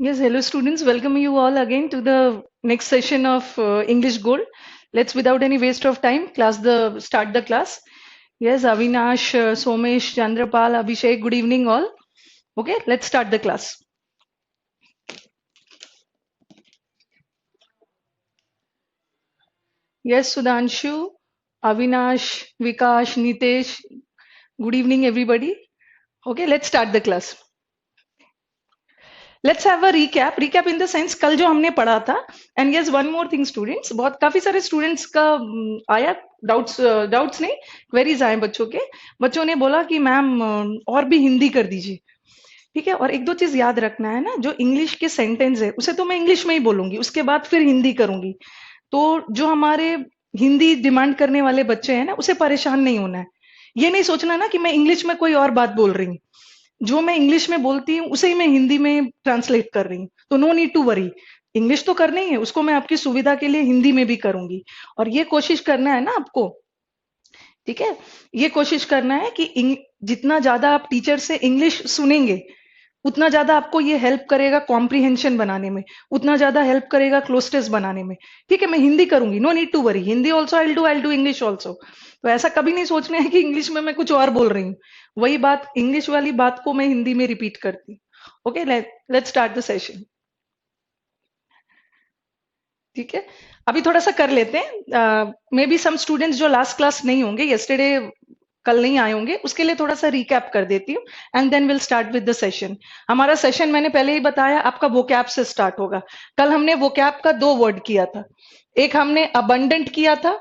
Yes, hello students. Welcome you all again to the next session of English Gold. Let's without any waste of time start the class. Yes, Avinash, Somesh, Chandrapal, Abhishek, good evening all. Okay, let's start the class. Yes, Sudhanshu, Avinash, Vikash, Nitesh, good evening everybody. Okay, let's start the class. Let's have a recap in the sense कल जो हमने पढ़ा था. And yes one more thing students, बहुत काफी सारे students का आया डाउट्स नहीं, क्वेरीज आए बच्चों ने बोला कि मैम और भी हिंदी कर दीजिए. ठीक है, और एक दो चीज याद रखना है ना, जो इंग्लिश के सेंटेंस है उसे तो मैं इंग्लिश में ही बोलूंगी, उसके बाद फिर हिंदी करूंगी. तो जो हमारे हिंदी डिमांड करने वाले बच्चे हैं ना, उसे परेशान नहीं होना है. ये नहीं सोचना ना कि मैं इंग्लिश में कोई और बात बोल रही हूँ. जो मैं इंग्लिश में बोलती हूँ उसे ही मैं हिंदी में ट्रांसलेट कर रही हूँ. तो no need to worry. English तो करनी ही है, उसको मैं आपकी सुविधा के लिए हिंदी में भी करूंगी. और ये कोशिश करना है ना आपको. ठीक है, ये कोशिश करना है कि जितना ज्यादा आप टीचर से इंग्लिश सुनेंगे, उतना ज्यादा आपको ये हेल्प करेगा कॉम्प्रिहेंशन बनाने में, उतना ज्यादा हेल्प करेगा क्लोज बनाने में. ठीक है, मैं हिंदी करूंगी, no need to worry. Hindi also I do English also. तो ऐसा कभी नहीं सोचना है कि इंग्लिश में मैं कुछ और बोल रही हूँ. वही बात, इंग्लिश वाली बात को मैं हिंदी में रिपीट करती हूँ. Okay, let's start the session. ठीक है, अभी थोड़ा सा कर लेते हैं. मे बी सम स्टूडेंट्स जो लास्ट क्लास नहीं होंगे, यस्टरडे कल नहीं आए होंगे, उसके लिए थोड़ा सा रिकैप कर देती हूँ. And then will start with the session. हमारा सेशन मैंने पहले ही बताया आपका वोकैब से स्टार्ट होगा. कल हमने वोकैब का दो वर्ड किया था. एक हमने अबंडेंट किया था.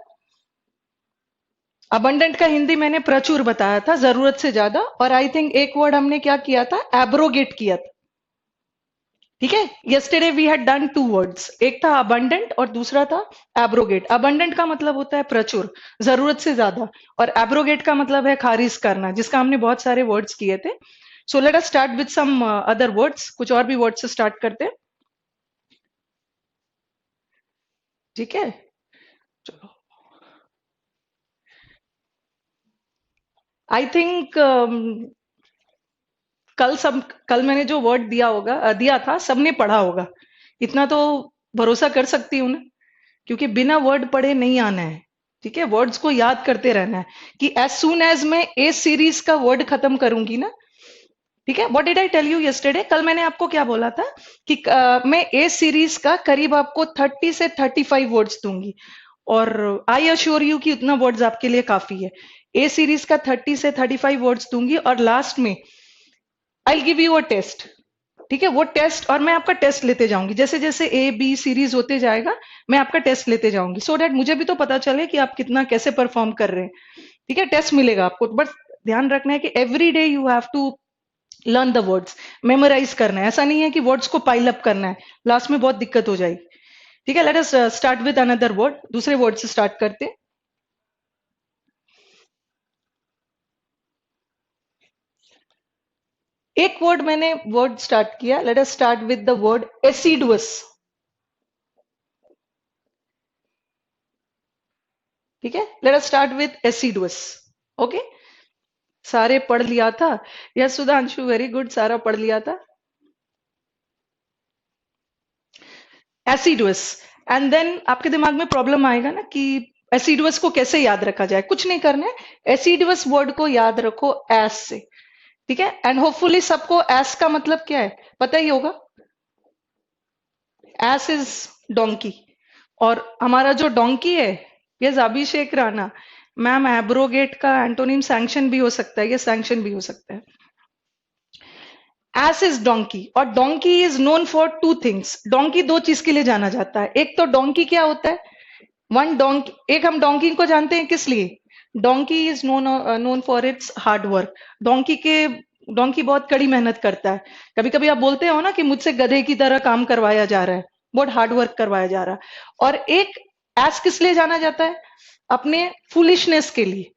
अबंडेंट का हिंदी मैंने प्रचुर बताया था, जरूरत से ज्यादा. और आई थिंक एक वर्ड हमने क्या किया था, एब्रोगेट किया था. ठीक है, yesterday we had done two words, एक था अबंडेंट और दूसरा था एब्रोगेट. अबंडेंट का मतलब होता है प्रचुर, जरूरत से ज्यादा. और एब्रोगेट का मतलब है खारिज करना, जिसका हमने बहुत सारे वर्ड्स किए थे. So let us start with some other words. कुछ और भी वर्ड्स से स्टार्ट करते हैं. ठीक है, चलो. आई थिंक कल मैंने जो वर्ड दिया था, सबने पढ़ा होगा. इतना तो भरोसा कर सकती हूँ ना, क्योंकि बिना वर्ड पढ़े नहीं आना है. ठीक है, वर्ड्स को याद करते रहना है. कि एज सून एज मैं ए सीरीज का वर्ड खत्म करूंगी ना. ठीक है, what did I tell you yesterday, कल मैंने आपको क्या बोला था कि मैं ए सीरीज का करीब आपको 30 से 35 वर्ड्स दूंगी. और आई अश्योर यू कि उतना वर्ड्स आपके लिए काफी है. ए सीरीज का 30 से 35 वर्ड्स दूंगी, और लास्ट में I give you a test. ठीक है, वो टेस्ट, और मैं आपका टेस्ट लेते जाऊंगी, जैसे जैसे ए बी सीरीज होते जाएगा मैं आपका टेस्ट लेते जाऊंगी, सो दैट मुझे भी तो पता चले कि आप कितना कैसे परफॉर्म कर रहे हैं. ठीक है, टेस्ट मिलेगा आपको, बट ध्यान रखना है कि every day you have to learn the words. Memorize करना है, ऐसा नहीं है कि वर्ड्स को पाइल अप करना है, लास्ट में बहुत दिक्कत हो जाएगी. ठीक है, let us start with another word. दूसरे वर्ड से स्टार्ट करते हैं. एक वर्ड मैंने वर्ड स्टार्ट किया, let us start with the word assiduous. ठीक है, let us start with assiduous. Okay, सारे पढ़ लिया था. यस सुधांशु, वेरी गुड, सारा पढ़ लिया था. एसिडुअस. एंड देन आपके दिमाग में प्रॉब्लम आएगा ना कि एसिडुअस को कैसे याद रखा जाए. कुछ नहीं करना है, एसिडुअस वर्ड को याद रखो एस से. ठीक है, एंड होपफुली सबको एस का मतलब क्या है पता ही होगा. S is donkey. और हमारा जो डोंकी है, ये अभिषेक राणा मैम, एब्रोगेट का एंटोनिम सैंक्शन भी हो सकता है, ये सैंक्शन भी हो सकता है. एस इज डोंकी, और donkey is known for two things. Donkey दो चीज के लिए जाना जाता है. एक तो डोंकी क्या होता है, वन डोंकी. एक हम डोंकी को जानते हैं किस लिए, donkey is known for its hard work. Donkey बहुत कड़ी मेहनत करता है. कभी कभी आप बोलते हो ना कि मुझसे गधे की तरह काम करवाया जा रहा है, बहुत हार्ड वर्क करवाया जा रहा है. और एक एस किस लिए जाना जाता है, अपने फुलिशनेस के लिए.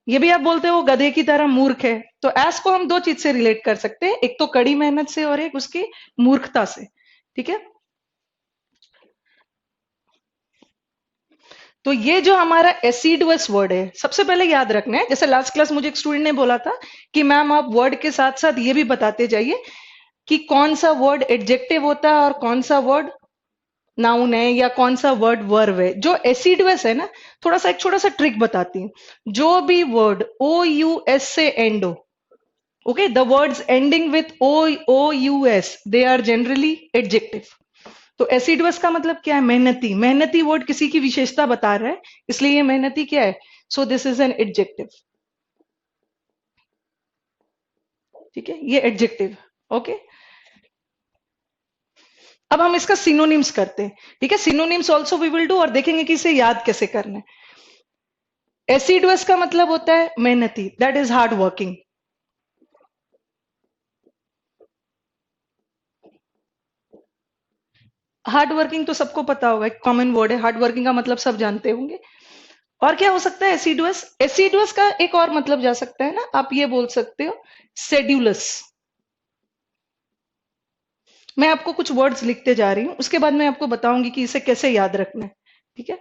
ये भी आप बोलते हो गधे की तरह मूर्ख है. तो एस को हम दो चीज से रिलेट कर सकते हैं, एक तो कड़ी मेहनत से और एक उसकी मूर्खता से. ठीक है, तो ये जो हमारा एसिडुअस वर्ड है, सबसे पहले याद रखना है. जैसे लास्ट क्लास मुझे एक स्टूडेंट ने बोला था कि मैम आप वर्ड के साथ साथ ये भी बताते जाइए कि कौन सा वर्ड एडजेक्टिव होता है और कौन सा वर्ड नाउन है या कौन सा वर्ड वर्ब है। जो एसिडुअस है ना, थोड़ा सा एक छोटा सा ट्रिक बताती हूँ। जो भी वर्ड ओ यू एस से एंड हो, okay, the words ending with O U S, they are generally adjective. तो एसिडुअस का मतलब क्या है? मेहनती। मेहनती वर्ड किसी की विशेषता बता रहा है, इसलिए ये मेहनती क्या है? सो दिस इज एन एडजेक्टिव। ठीक है, ये एडजेक्टिव। ओके, अब हम इसका सिनोनिम्स करते हैं। ठीक है, synonyms also we will do, और देखेंगे कि इसे याद कैसे करना है। एसिडुअस का मतलब होता है मेहनती, that is hard working. Hard working तो सबको पता होगा, एक कॉमन वर्ड है, हार्ड वर्किंग का मतलब सब जानते होंगे। और क्या हो सकता है एसिडुअस? एसिडुअस का एक और मतलब जा सकता है ना, आप ये बोल सकते हो सेड्यूलस। मैं आपको कुछ वर्ड्स लिखते जा रही हूं, उसके बाद मैं आपको बताऊंगी कि इसे कैसे याद रखना है। ठीक है,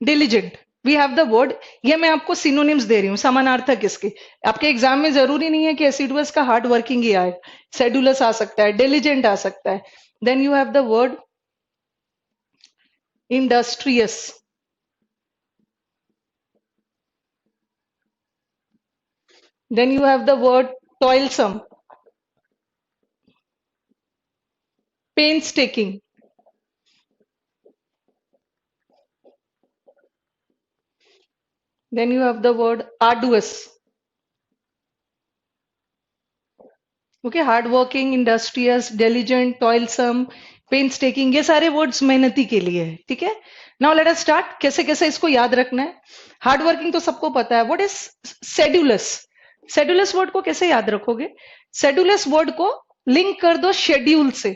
diligent, we have the word. ये मैं आपको सिनोनिम्स दे रही हूँ, समानार्थक इसके। आपके एग्जाम में जरूरी नहीं है कि एसिडुअस का हार्ड वर्किंग ही आए, सेडुलस आ सकता है, डिलीजेंट आ सकता है। Then you have the word industrious. Then you have the word toilsome, painstaking. Then you have the word arduous. Okay, hardworking, industrious, diligent, toilsome, painstaking, ये सारे वर्ड्स मेहनती के लिए है। ठीक है, नाउ लेट अस स्टार्ट। कैसे कैसे इसको याद रखना है? हार्ड वर्किंग तो सबको पता है। What is sedulous? Sedulous word को कैसे याद रखोगे? सेड्यूलस वर्ड को लिंक कर दो शेड्यूल से।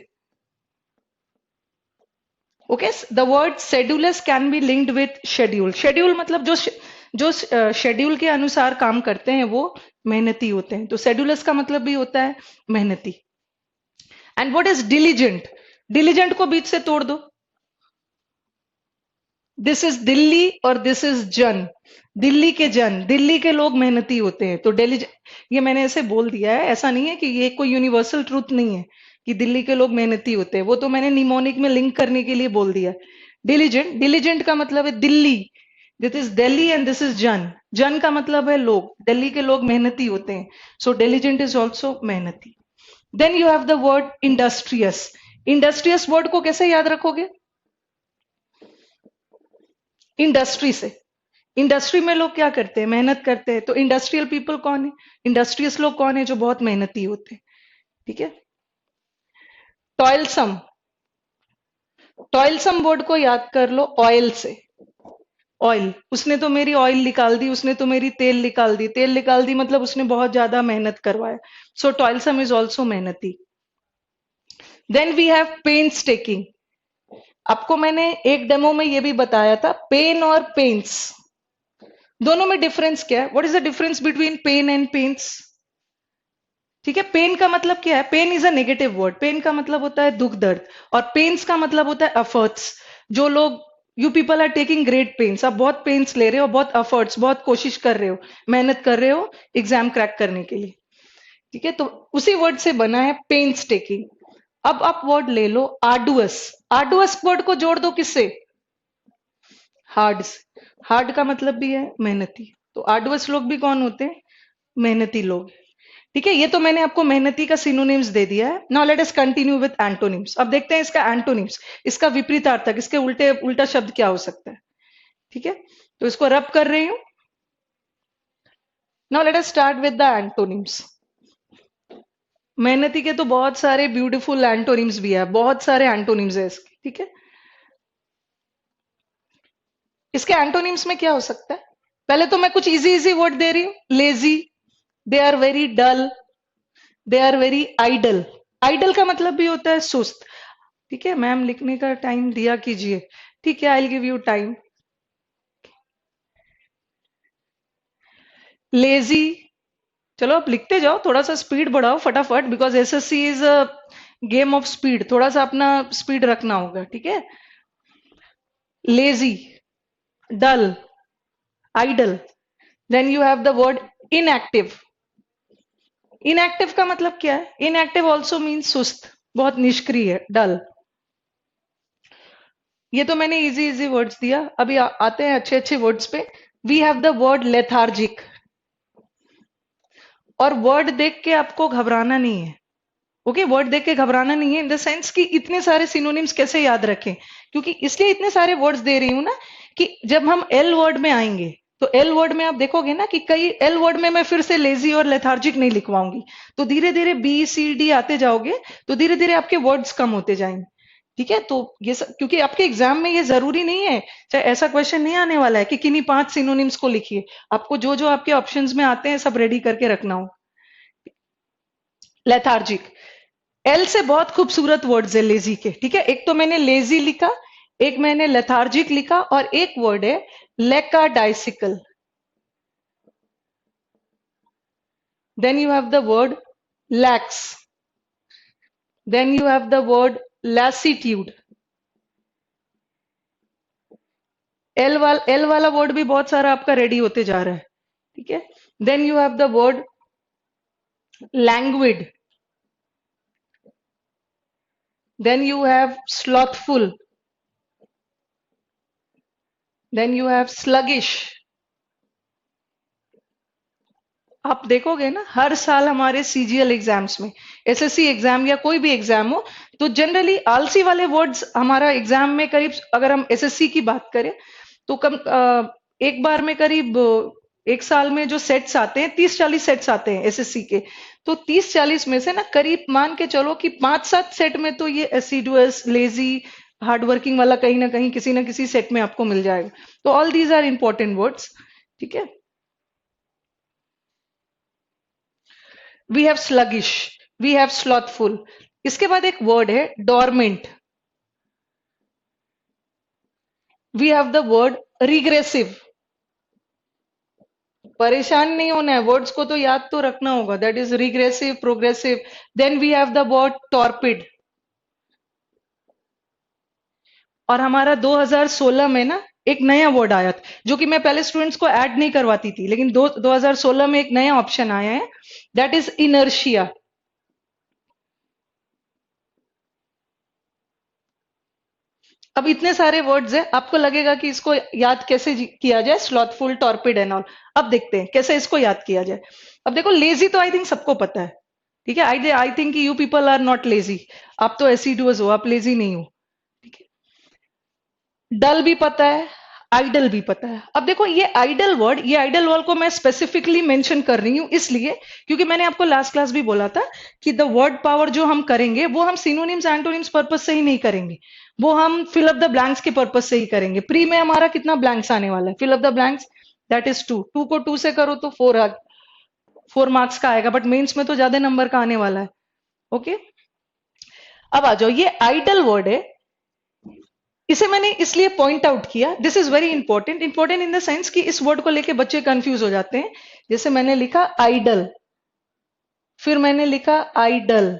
Okay, the word sedulous can be linked with schedule. Schedule मतलब जो शेड्यूल के अनुसार काम करते हैं वो मेहनती होते हैं। तो शेड्यूलस का मतलब भी होता है मेहनती। And what is diligent? Diligent को बीच से तोड़ दो। दिस इज दिल्ली और दिस इज जन। दिल्ली के जन, दिल्ली के लोग मेहनती होते हैं। तो डिलीजेंट, ये मैंने ऐसे बोल दिया है, ऐसा नहीं है कि ये कोई यूनिवर्सल ट्रूथ नहीं है कि दिल्ली के लोग मेहनती होते हैं। वो तो मैंने निमोनिक में लिंक करने के लिए बोल दिया। डिलीजेंट, डिलीजेंट का मतलब है Delhi, this is Delhi and this is जन। जन का मतलब है लोग, दिल्ली के लोग मेहनती होते हैं। सो डिलीजेंट इज ऑल्सो मेहनती। Then you have the word industrious. Industrious word को कैसे याद रखोगे? इंडस्ट्री से। इंडस्ट्री में लोग क्या करते हैं? मेहनत करते हैं। तो इंडस्ट्रियल पीपल कौन है? इंडस्ट्रियस लोग कौन है? जो बहुत मेहनती होते हैं। ठीक है, टॉयलसम। टॉयलसम वर्ड को याद कर लो ऑयल से। ऑयल, उसने तो मेरी ऑयल निकाल दी, उसने तो मेरी तेल निकाल दी। तेल निकाल दी मतलब उसने बहुत ज्यादा मेहनत करवाया। सो टॉयलसम इज ऑल्सो मेहनती। Then we have pains taking. आपको मैंने एक डेमो में ये भी बताया था, पेन और पेन्स दोनों में डिफरेंस क्या है? What is the difference between pain and pains? ठीक है, पेन का मतलब क्या है? Pain is a negative word. Pain का मतलब होता है दुख दर्द, और पेन्स का मतलब होता है एफर्ट्स। जो लोग, you people are taking great pains, आप बहुत पेन्स ले रहे हो, बहुत एफर्ट्स, बहुत कोशिश कर रहे हो, मेहनत कर रहे हो एग्जाम क्रैक करने के लिए। ठीक है, तो उसी वर्ड से बना है पेन्स टेकिंग। अब आप वर्ड ले लो आर्डुअस। आर्डुअस वर्ड को जोड़ दो किससे? हार्ड से। हार्ड का मतलब भी है मेहनती। तो आर्डुअस लोग भी कौन होते हैं? मेहनती लोग। ठीक है, ये तो मैंने आपको मेहनती का सिनोनिम्स दे दिया है। Now let us continue with antonyms. अब देखते हैं इसका एंटोनिम्स, इसका विपरीतार्थक, इसके उल्टे उल्टा शब्द क्या हो सकता है। ठीक है, तो इसको रब कर रही हूं। Now let us start with the antonyms. मेहनती के तो बहुत सारे ब्यूटीफुल एंटोनिम्स भी है, बहुत सारे एंटोनिम्स है इसके। ठीक है, इसके एंटोनिम्स में क्या हो सकता है? पहले तो मैं कुछ इजी इजी वर्ड दे रही हूँ। Lazy, they are very dull, they are very idle. Idle का मतलब भी होता है सुस्त। ठीक है, मैम लिखने का टाइम दिया कीजिए। ठीक है, I give you time. Lazy, चलो आप लिखते जाओ, थोड़ा सा स्पीड बढ़ाओ फटाफट, because SSC is a game of speed. थोड़ा सा अपना स्पीड रखना होगा। ठीक है, lazy, dull, idle. Then you have the word inactive. Inactive का मतलब क्या है? Inactive also means सुस्त, बहुत निष्क्रिय, dull. ये तो मैंने इजी इजी वर्ड्स दिया. अभी आते हैं अच्छे अच्छे वर्ड्स पे. We have the word lethargic. और वर्ड देख के आपको घबराना नहीं है. ओके, वर्ड देख के घबराना नहीं है इन द सेंस कि इतने सारे सिनोनिम्स कैसे याद रखें, क्योंकि इसलिए इतने सारे वर्ड्स दे रही हूं ना कि जब हम एल वर्ड में आएंगे तो एल वर्ड में आप देखोगे ना कि कई एल वर्ड में मैं फिर से लेजी और लेथार्जिक नहीं लिखवाऊंगी. तो धीरे धीरे बी सी डी आते जाओगे तो धीरे धीरे आपके वर्ड्स कम होते जाएंगे. ठीक है, तो ये क्योंकि आपके एग्जाम में ये जरूरी नहीं है, चाहे ऐसा क्वेश्चन नहीं आने वाला है कि किन्हीं 5 सिनोनिम्स को लिखिए. आपको जो जो आपके ऑप्शंस में आते हैं सब रेडी करके रखना हो. लेथार्जिक, एल से बहुत खूबसूरत वर्ड्स है लेजी के. ठीक है, एक तो मैंने लेजी लिखा, एक मैंने लेथार्जिक लिखा, और एक वर्ड है lackadaisical. Then you have the word lax. Then you have the word lassitude. L वाला वर्ड भी बहुत सारा आपका रेडी होते जा रहा है. ठीक है, then you have the word languid. Then you have slothful. Then you have sluggish. आप देखोगे ना हर साल हमारे सीजीएल एग्जाम्स में, एसएससी एग्जाम या कोई भी एग्जाम हो, तो जनरली आलसी वाले वर्ड्स हमारा एग्जाम में करीब, अगर हम एसएससी की बात करें तो एक बार में करीब एक साल में जो सेट्स आते हैं 30-40 सेट्स आते हैं एसएससी के. तो 30-40 में से ना करीब मान के चलो कि 5-7 सेट में तो ये एसिडुअस, लेजी, हार्डवर्किंग वाला कहीं ना कहीं किसी ना किसी सेट में आपको मिल जाएगा. तो all these are important words. ठीक है, we have sluggish, we have slothful. इसके बाद एक वर्ड है dormant. We have the word regressive. परेशान नहीं होना है, वर्ड्स को तो याद तो रखना होगा. That is regressive, progressive. Then we have the word torpid. और हमारा 2016 में ना एक नया वर्ड आया था, जो कि मैं पहले स्टूडेंट्स को ऐड नहीं करवाती थी, लेकिन 2016 में एक नया ऑप्शन आया है. That is inertia. अब इतने सारे वर्ड्स हैं, आपको लगेगा कि इसको याद कैसे किया जाए, स्लॉथफुल, टॉर्पिड एंड ऑल. अब देखते हैं कैसे इसको याद किया जाए. अब देखो, लेजी तो आई थिंक सबको पता है. ठीक है, I think you people are not lazy. आप तो एसिडुअस हो, आप लेजी नहीं हो. ठीक है, डल भी पता है, आइडल भी पता है. अब देखो ये आइडल वर्ड को मैं स्पेसिफिकली मेंशन कर रही हूं इसलिए क्योंकि मैंने आपको लास्ट क्लास भी बोला था कि द वर्ड पावर जो हम करेंगे वो हम सिनोनिम्स एंटोनिम्स पर्पस से ही नहीं करेंगे, वो हम फिल अप द ब्लैंक्स के पर्पस से ही करेंगे. प्री में हमारा कितना ब्लैंक्स आने वाला है, fill up the blanks, that is 2. 2 को 2 से करो तो 4 मार्क्स का आएगा, बट मेंस में तो ज्यादा नंबर का आने वाला है. ओके, अब आ जाओ, ये आइडल वर्ड है, इसे मैंने इसलिए पॉइंट आउट किया. This is very important. Important in the sense कि इस वर्ड को लेके बच्चे कंफ्यूज हो जाते हैं. जैसे मैंने लिखा आइडल, फिर मैंने लिखा आइडल.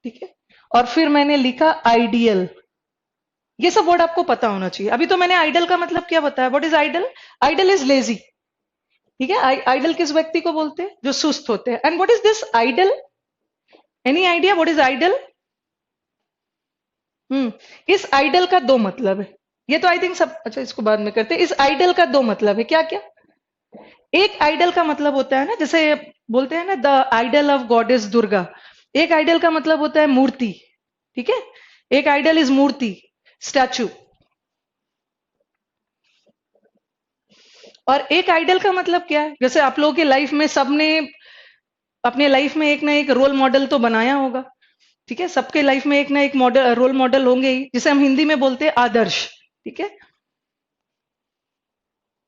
ठीक है, और फिर मैंने लिखा आइडियल. ये सब वर्ड आपको पता होना चाहिए. अभी तो मैंने आइडल का मतलब क्या बताया. What is idle? Idle is lazy. ठीक है, आइडल किस व्यक्ति को बोलते हैं? जो सुस्त होते हैं. And what is this idol? Any idea what is idol? इस आइडल का दो मतलब है. ये तो आई थिंक सब, अच्छा इसको बाद में करते हैं. इस आइडल का दो मतलब है. क्या क्या? एक आइडल का मतलब होता है ना, जैसे बोलते हैं ना the idol of goddess Durga. एक आइडल का मतलब होता है मूर्ति. ठीक है, एक आइडल इज मूर्ति, स्टैचू. और एक आइडल का मतलब क्या है? जैसे आप लोगों के लाइफ में सबने अपने लाइफ में एक ना एक रोल मॉडल तो बनाया होगा. ठीक है, सबके लाइफ में एक ना एक मॉडल, रोल मॉडल होंगे ही, जिसे हम हिंदी में बोलते हैं आदर्श. ठीक है,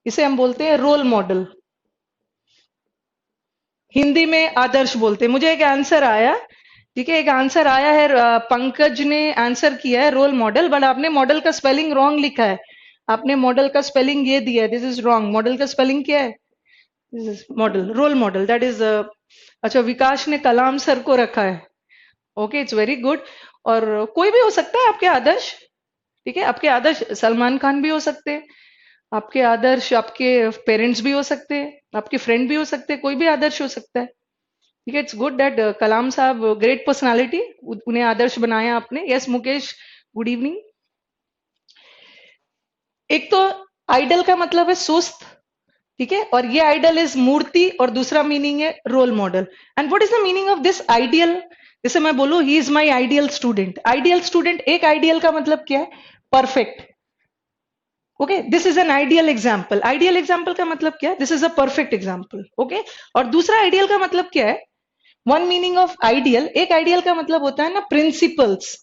इसे हम बोलते हैं रोल मॉडल. हिंदी में आदर्श बोलते हैं. मुझे एक आंसर आया. ठीक है, एक आंसर आया है, पंकज ने आंसर किया है रोल मॉडल, बट आपने मॉडल का स्पेलिंग रॉन्ग लिखा है. आपने मॉडल का स्पेलिंग ये दिया है, दिस इज रॉन्ग. मॉडल का स्पेलिंग क्या है? This is model, role model, that is. अच्छा, विकास ने कलाम सर को रखा है. Okay, it's very good. और कोई भी हो सकता है आपके आदर्श. ठीक है, आपके आदर्श सलमान खान भी हो सकते हैं, आपके आदर्श आपके पेरेंट्स भी हो सकते हैं, आपके फ्रेंड भी हो सकते हैं, कोई भी आदर्श हो सकता है। ठीक है, इट्स गुड दैट कलाम साहब ग्रेट पर्सनालिटी, उन्हें आदर्श बनाया आपने। Yes Mukesh, good evening. एक तो आइडल का मतलब है सुस्त, ठीक है, और ये आइडल इज मूर्ति, और दूसरा मीनिंग है role model. And what is the meaning of this ideal? जैसे मैं बोलूं he is my ideal student, ideal student, एक आइडियल का मतलब क्या है? Perfect. Okay, this is an ideal example. Ideal example का मतलब क्या है? This is a perfect example. Okay, और दूसरा आइडियल का मतलब क्या है? वन मीनिंग ऑफ आइडियल, एक आइडियल का मतलब होता है ना प्रिंसिपल्स।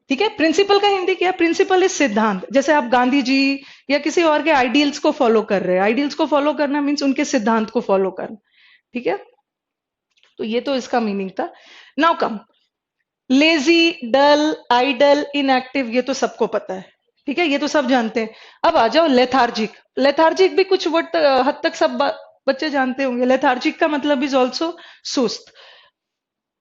ठीक है, प्रिंसिपल का हिंदी क्या है? प्रिंसिपल इज सिद्धांत। जैसे आप गांधी जी या किसी और के आइडियल्स को फॉलो कर रहे हैं, आइडियल्स को फॉलो करना मीन्स उनके सिद्धांत को फॉलो करना। ठीक है, तो ये तो इसका मीनिंग था। नाउ कम, लेजी, डल, आइडल, इनएक्टिव, ये तो सबको पता है। ठीक है, ये तो सब जानते हैं। अब आ जाओ लेथार्जिक। लेथार्जिक भी कुछ वर्ड हद तक सब बच्चे जानते होंगे। लेथार्जिक का मतलब इज ऑल्सो सुस्त।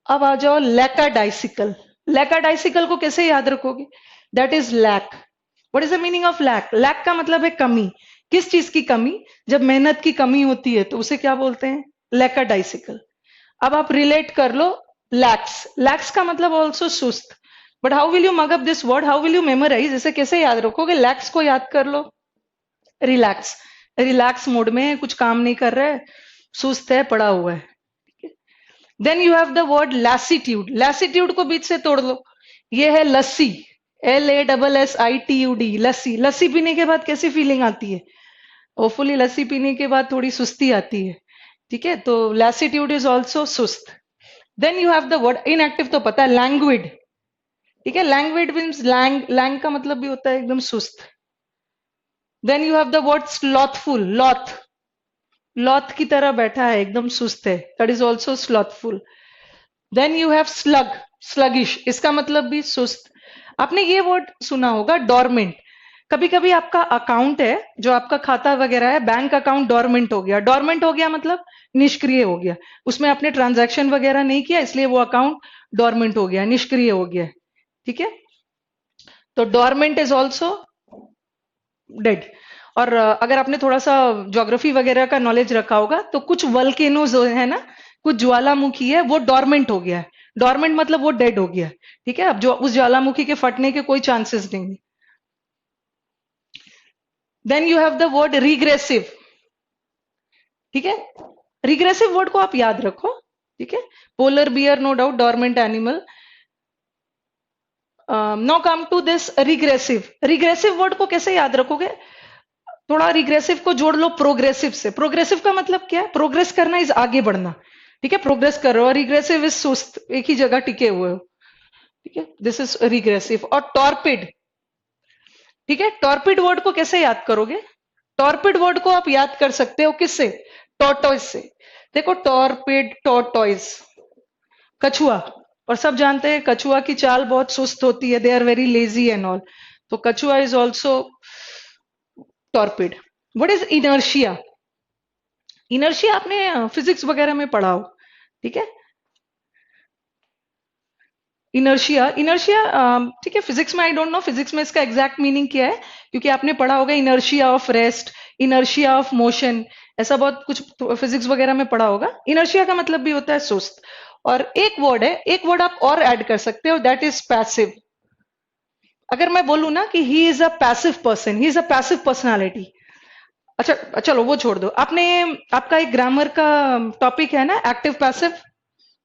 अब आ जाओ लैकाडाइसिकल। लैकाडाइसिकल को कैसे याद रखोगे? That is lack. What is the meaning of lack? Lack का मतलब है कमी। किस चीज की कमी? जब मेहनत की कमी होती है तो उसे क्या बोलते हैं? लैकाडाइसिकल। अब आप रिलेट कर लो, लैक्स। लैक्स का मतलब ऑल्सो सुस्त। But how will you mug up this word? How will you memorize? इसे कैसे याद रखोगे? लैक्स को याद कर लो, रिलैक्स। रिलैक्स मोड में है, कुछ काम नहीं कर रहा है, सुस्त है, पड़ा हुआ है। Then you have the word lassitude. Lassitude को बीच से तोड़ दो, ये है लस्सी। LASSITUD, लस्सी। लस्सी पीने के बाद कैसी फीलिंग आती है? होपफुली लस्सी पीने के बाद थोड़ी सुस्ती आती है। ठीक है, तो लैसिट्यूड इज ऑल्सो सुस्त। Then you have the word inactive, तो पता है, लैंग्विड। ठीक है, लैंग्विड मीन्स लैंग, लैंग का मतलब भी होता है एकदम सुस्त। Then you have the word slothful. Sloth, sloth की तरह बैठा है, एकदम सुस्त है, that is also slothful. Then you have slug, sluggish, इसका मतलब भी सुस्त। आपने ये वर्ड सुना होगा, डोरमेंट। कभी कभी आपका अकाउंट है, जो आपका खाता वगैरह है, बैंक अकाउंट डोरमेंट हो गया। डोरमेंट हो गया मतलब निष्क्रिय हो गया, उसमें आपने ट्रांजैक्शन वगैरह नहीं किया, इसलिए वो अकाउंट डोरमेंट हो गया, निष्क्रिय हो गया। ठीक है, तो डोरमेंट इज ऑल्सो डेड। और अगर आपने थोड़ा सा ज्योग्राफी वगैरह का नॉलेज रखा होगा तो कुछ वल्केनोज है ना, कुछ ज्वालामुखी है, वो डोरमेंट हो गया है। डोरमेंट मतलब वो डेड हो गया है। ठीक है, अब जो उस ज्वालामुखी के फटने के कोई चांसेस नहीं है। Then you have the word regressive. ठीक है, रिग्रेसिव वर्ड को आप याद रखो। ठीक है, polar bear no doubt dormant animal. Now come to this regressive. Regressive word को कैसे याद रखोगे? थोड़ा रिग्रेसिव को जोड़ लो प्रोग्रेसिव से। प्रोग्रेसिव का मतलब क्या है? प्रोग्रेस करना इज आगे बढ़ना। ठीक है, प्रोग्रेस कर रहे हो, और रिग्रेसिव इज सुस्त, एक ही जगह टिके हुए हो। ठीक है, दिस इज रिग्रेसिव। और टॉर्पिड। ठीक है, टॉर्पिड वर्ड को कैसे याद करोगे? टॉर्पिड वर्ड को आप याद कर सकते हो किससे? टॉर्टोइस से। देखो, टॉर्पिड, टॉर्टोइस, कछुआ। और सब जानते हैं कछुआ की चाल बहुत सुस्त होती है, they are very lazy and all. तो कछुआ is also torpid. What is inertia? Inertia आपने फिजिक्स वगैरह में पढ़ा हो। ठीक है, इनर्शिया, इनर्शिया, ठीक है, फिजिक्स में आई डोंट नो फिजिक्स में इसका एग्जैक्ट मीनिंग क्या है, क्योंकि आपने पढ़ा होगा inertia of rest, inertia of motion, ऐसा बहुत कुछ फिजिक्स वगैरह में पढ़ा होगा। इनर्शिया का मतलब भी होता है सुस्त। और एक वर्ड है, एक वर्ड आप और ऐड कर सकते हो, दैट इज पैसिव। अगर मैं बोलूं ना कि he is a passive person, he is a passive personality. अच्छा, चलो वो छोड़ दो। आपने, आपका एक ग्रामर का टॉपिक है ना, एक्टिव पैसिव।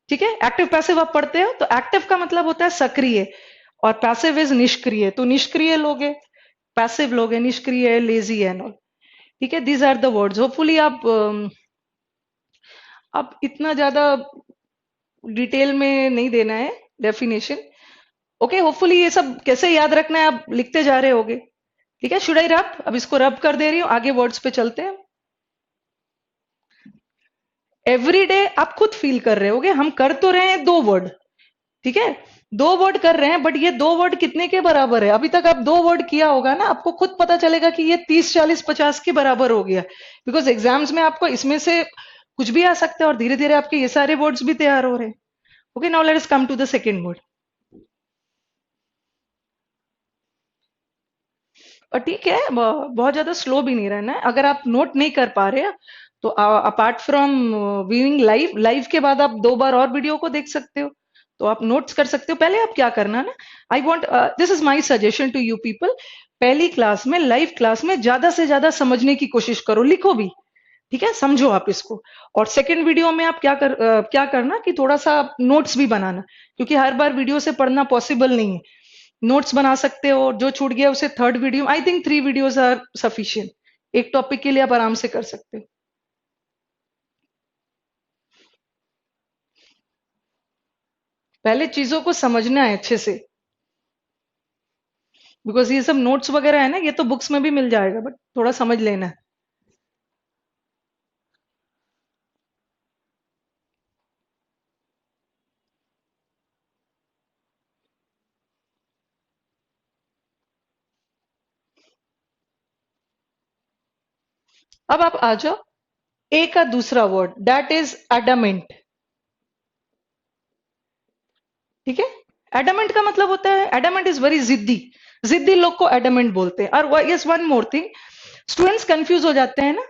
ठीक है, एक्टिव पैसिव आप पढ़ते हो, तो एक्टिव का मतलब होता है सक्रिय, और पैसिव इज निष्क्रिय। तो निष्क्रिय लोग हैं, पैसिव लोग हैं, निष्क्रिय है, लेजी है नो। ठीक है, these are the words. Hopefully आप इतना ज्यादा डिटेल में नहीं देना है डेफिनेशन। ओके, होपफुली ये सब कैसे याद रखना है आप लिखते जा रहे होगे। ठीक है, शुड आई रब? अब इसको रब कर दे रही हूँ, आगे वर्ड्स पे चलते हैं। एवरी डे आप खुद फील कर रहे होगे, हम कर तो रहे हैं दो वर्ड। ठीक है, दो वर्ड कर रहे हैं, बट ये दो वर्ड कितने के बराबर है? अभी तक आप दो वर्ड किया होगा ना, आपको खुद पता चलेगा कि ये 30 40 50 के बराबर हो गया। बिकॉज एग्जाम्स में आपको इसमें से कुछ भी आ सकता है, और धीरे धीरे आपके ये सारे वर्ड्स भी तैयार हो रहे हैं। Okay, now let's come to the second word. ठीक है, बहुत ज्यादा स्लो भी नहीं रहना है। अगर आप नोट नहीं कर पा रहे हैं तो apart from viewing live, live के बाद आप 2 बार और वीडियो को देख सकते हो, तो आप नोट्स कर सकते हो। पहले आप क्या करना ना, I want, this is my suggestion to you people, पहली क्लास में, लाइव क्लास में ज्यादा से ज्यादा समझने की कोशिश करो, लिखो भी, ठीक है, समझो आप इसको। और सेकंड वीडियो में आप क्या करना कि थोड़ा सा नोट्स भी बनाना, क्योंकि हर बार वीडियो से पढ़ना पॉसिबल नहीं है। नोट्स बना सकते हो, जो छूट गया उसे third video, I think 3 videos are sufficient, एक टॉपिक के लिए आप आराम से कर सकते हो। पहले चीजों को समझना है अच्छे से, बिकॉज ये सब नोट्स वगैरह है ना, ये तो बुक्स में भी मिल जाएगा, बट थोड़ा समझ लेना है। अब आप आ जाओ ए का दूसरा वर्ड, दैट इज एडामेंट। ठीक है, एडामेंट का मतलब होता है, एडामेंट इज वेरी जिद्दी, जिद्दी लोग को एडामेंट बोलते हैं। और yes, one more thing, students confuse हो जाते हैं ना।